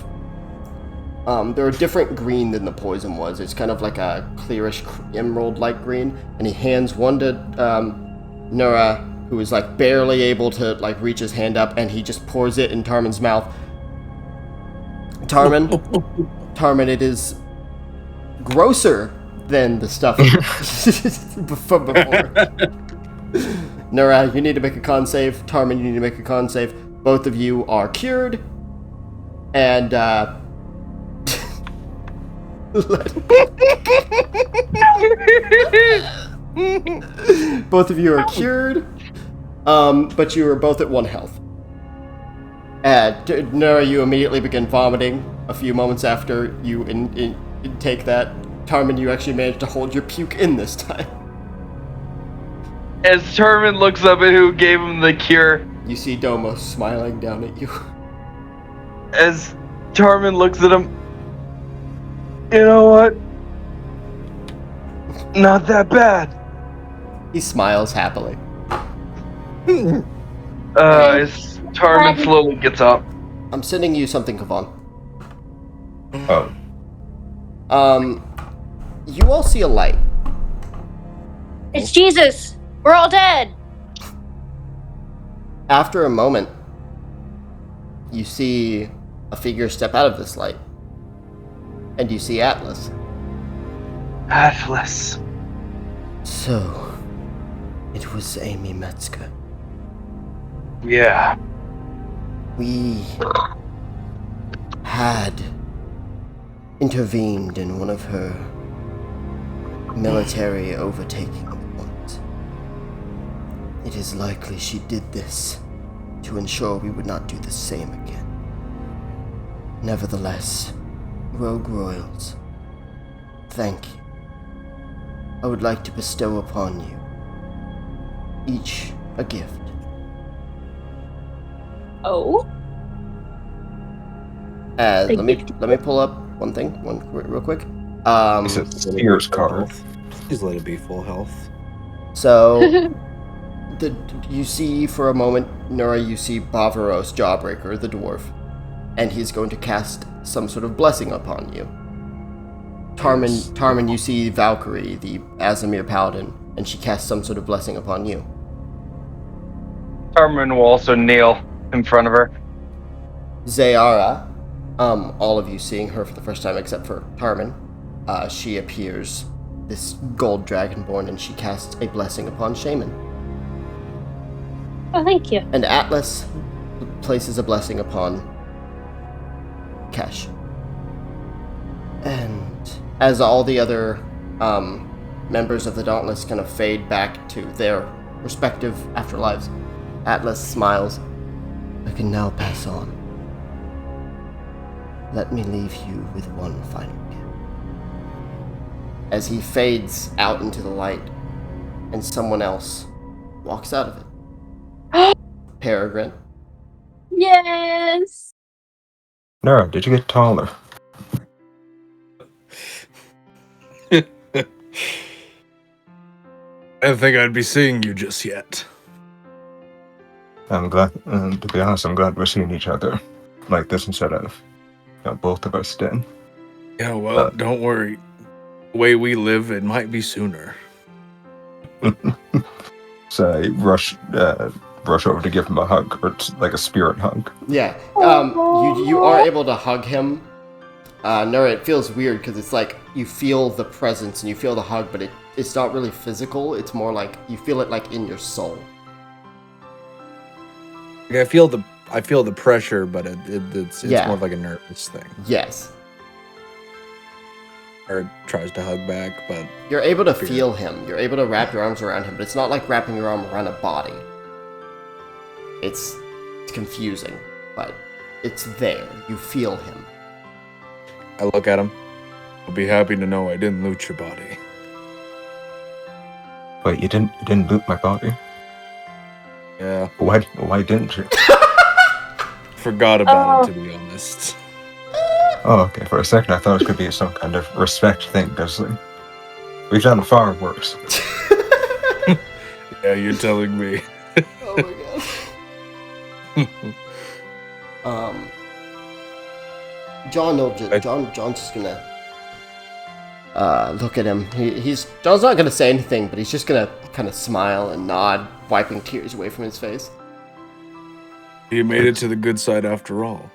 a different green than the poison was. It's kind of like a clearish emerald-like green. And he hands one to Nura, who is like barely able to like reach his hand up, and he just pours it in Tarmin's mouth. Tarmin, it is grosser than the stuff from before. Nura, you need to make a con save. Tarmin, you need to make a con save. Both of you are cured. And, both of you are cured. But you are both at 1 health. Nura, you immediately begin vomiting. A few moments after you take that, Tarmin, you actually managed to hold your puke in this time. As Tarmin looks up at who gave him the cure, You see Domos smiling down at you. As Tarman looks at him, you know what? Not that bad. He smiles happily. As Tarman slowly gets up. I'm sending you something, Kavan. Oh, You all see a light. It's Jesus. We're all dead. After a moment, you see a figure step out of this light. And you see Atlas. Atlas. So, it was Amy Metzger. Yeah. We had intervened in one of her military overtaking points. It is likely she did this to ensure we would not do the same again. Nevertheless, Rogue Royals, thank you. I would like to bestow upon you each a gift. Oh? Let me pull up real quick. it's a Spears card. Please let it be full health. So you see for a moment, Nura, you see Bavaros, Jawbreaker, the dwarf, and he's going to cast some sort of blessing upon you. Tarman, you see Valkyrie, the Azamir Paladin, and she casts some sort of blessing upon you. Tarman will also kneel in front of her. Zayara, all of you seeing her for the first time except for Tarman, she appears, this gold dragonborn, and she casts a blessing upon Shaman. Oh, thank you. And Atlas places a blessing upon Kesh. And as all the other members of the Dauntless kind of fade back to their respective afterlives, Atlas smiles. I can now pass on. Let me leave you with one final gift. As he fades out into the light, and someone else walks out of it. Peregrine. Yes. Nora, did you get taller? I didn't think I'd be seeing you just yet. I'm glad, to be honest, I'm glad we're seeing each other like this instead of both of us dead. Yeah, well, don't worry. The way we live, it might be sooner. So I rush over to give him a hug, or it's like a spirit hug. Yeah. You are able to hug him. Nura, it feels weird because it's like you feel the presence and you feel the hug, but it's not really physical. It's more like you feel it like in your soul. Like, I feel the pressure, but it's Yeah. more of like a nervous thing. Yes. Or tries to hug back, but You're able to feel him. You're able to wrap your arms around him, but it's not like wrapping your arm around a body. It's confusing, but it's there. You feel him. I look at him. I'll be happy to know I didn't loot your body. Wait, you didn't loot my body? Yeah, Why didn't you? forgot about it, to be honest. Oh, okay. For a second, I thought it could be some kind of respect thing, because we've done far worse. Yeah, you're telling me. Oh my god. John's just gonna look at him. John's not gonna say anything, but he's just gonna kind of smile and nod, wiping tears away from his face. You made it to the good side after all.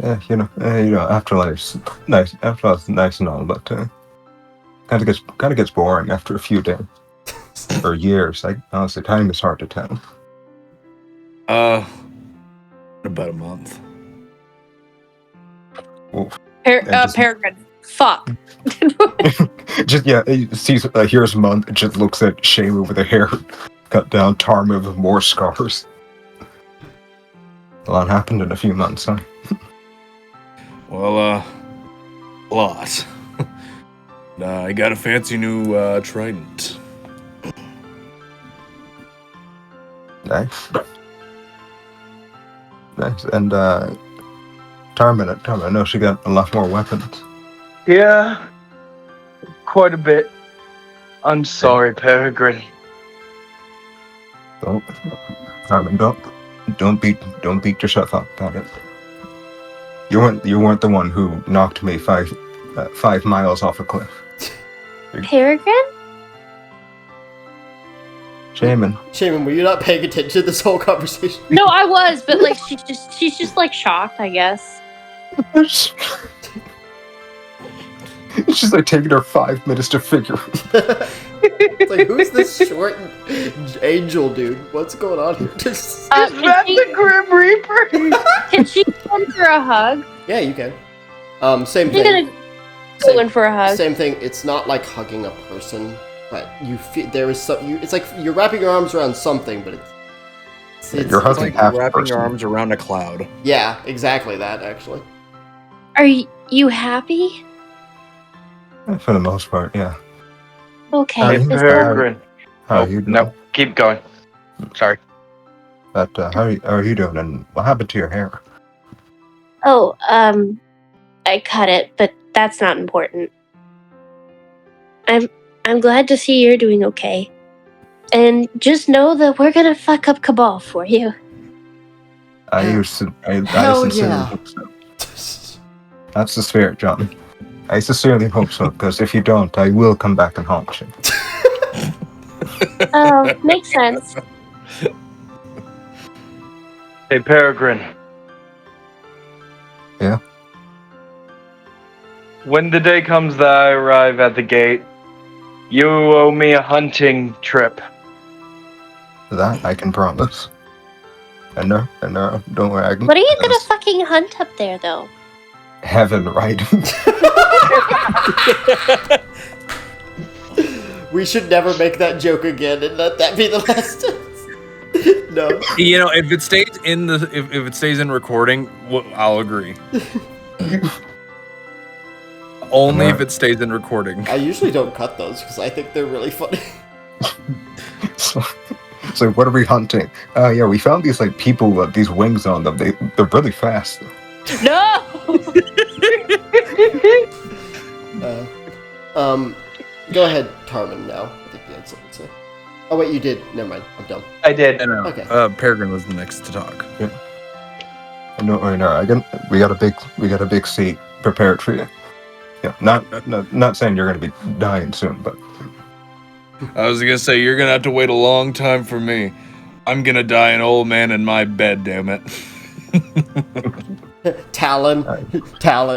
Yeah, afterlife's nice. Afterlife's nice and all, but kind of gets boring after a few days or years. Like, honestly, time is hard to tell. About a month. Peregrine. Fuck. Just he sees here's a month. And just looks at Shayla with her hair cut down, Tarma with more scars. A lot happened in a few months, huh? Well, a lot. I got a fancy new trident. Nice. And Tarmin, I know she got a lot more weapons. Yeah, quite a bit. I'm sorry, Peregrine. Don't, Tarmin, don't beat yourself up about it. You weren't the one who knocked me 5 miles off a cliff. Peregrine? Shaman, were you not paying attention to this whole conversation? No, I was, but like she's just like shocked, I guess. it's just like taking her 5 minutes to figure. It's like, who's this short angel dude? What's going on here? Is that the Grim Reaper? Can she go in for a hug? Yeah, you can. Same She's thing. gonna go in for a hug. Same thing. It's not like hugging a person, but you feel there is some. It's like you're wrapping your arms around something, but it's You're It's hugging like half a wrapping person. your arms around a cloud. yeah, exactly that actually. Are you happy? For the most part, yeah. Okay. Hey, is that- Peregrine. How are you doing? No, keep going. Sorry. But how are you doing? And what happened to your hair? Oh, I cut it, but that's not important. I'm glad to see you're doing okay. And just know that we're gonna fuck up Cabal for you. I Hell sincerely yeah. hope so. That's the spirit, John. I sincerely hope so, because if you don't, I will come back and haunt you. Oh, makes sense. Hey, Peregrine. Yeah? When the day comes that I arrive at the gate, you owe me a hunting trip. That I can promise. And no, don't worry. I can, What are you gonna that's fucking hunt up there, though? heaven, right? We should never make that joke again and let that be the last time. No. You know, if it stays in the if it stays in recording, I'll agree. Only if it stays in recording. I usually don't cut those because I think they're really funny. So what are we hunting? Yeah, we found these like people with these wings on them. They're really fast. No! Go ahead, Tarmin. Now I think you had something to say. Oh wait, you did. Never mind. I'm done. I did. Okay. Peregrine was the next to talk. No, we got a big seat prepared for you. Yeah, not saying you're gonna be dying soon, but I was gonna say you're gonna have to wait a long time for me. I'm gonna die an old man in my bed, damn it. Talon,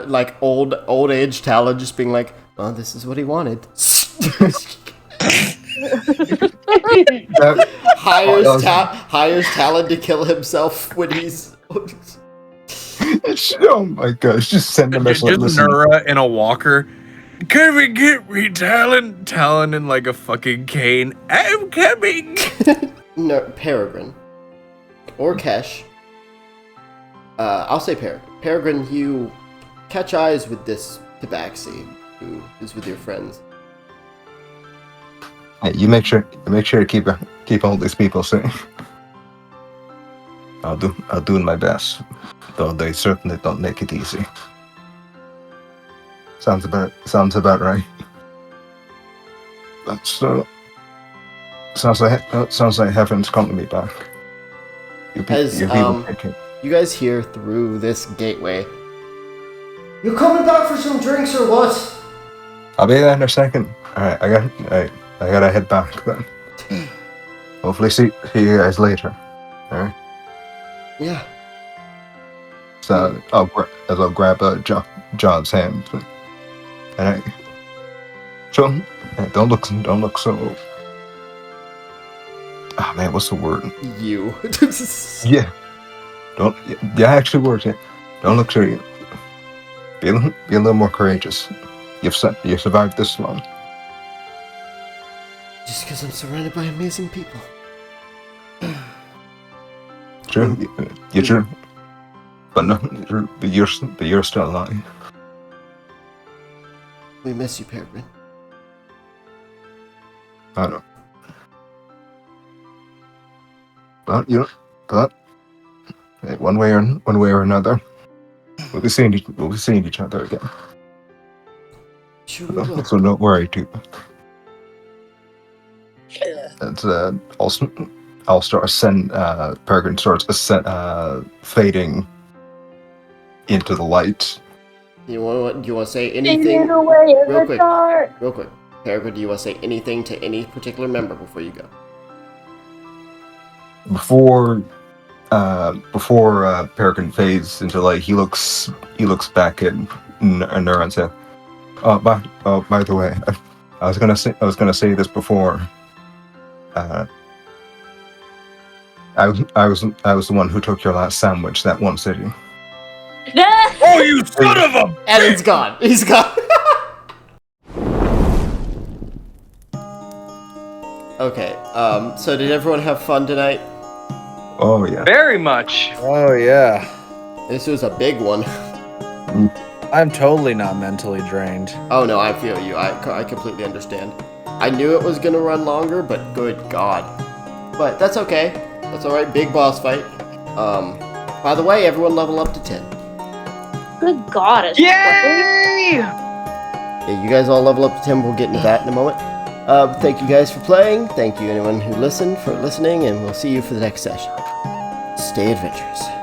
like old age Talon, just being like, "Oh, this is what he wanted." hires Talon to kill himself when he's. oh my gosh, just send a message. Just Nura in a walker. Come and get me, Talon. Talon in like a fucking cane. I'm coming. No, Peregrine. Or Kesh. I'll say Peregrine. Peregrine, you catch eyes with this Tabaxi, who is with your friends. Hey, you make sure to keep all these people safe. I'll do my best, though they certainly don't make it easy. Sounds about right. That's sounds like heaven's calling me back. You guys hear through this gateway, "You coming back for some drinks or what?" I'll be there in a second. Alright, I gotta head back then. Hopefully see you guys later. Alright. Yeah. So I'll grab John's hand. And John, don't look so. Ah man, what's the word? You. Yeah. Actually words. Yeah. Don't look so. Be a little more courageous. You survived this long. Just because I'm surrounded by amazing people. True. You're true. But no, you're still alive. We miss you, Peregrine. I know. But one way or another, we'll be seeing each other again. Sure we will. So don't worry too. And I'll start Peregrine starts fading into the light. Do you want to say anything? Real quick. Peregrine, do you want to say anything to any particular member before you go? Before Peregrine fades into light, he looks back at Nura and says, by the way, I was gonna say this before. I was the one who took your last sandwich that one city. Oh, you son of a! And it's gone. He's gone. Okay. So did everyone have fun tonight? Oh yeah. Very much. Oh yeah. This was a big one. I'm totally not mentally drained. Oh no, I feel you. I completely understand. I knew it was gonna run longer, but good God. But that's okay. That's alright. Big boss fight. By the way, everyone level up to 10. Good God. It's Yay! Yeah, you guys all level up to 10. We'll get into that in a moment. Thank you guys for playing. Thank you anyone who listened for listening, and we'll see you for the next session. Stay adventurous.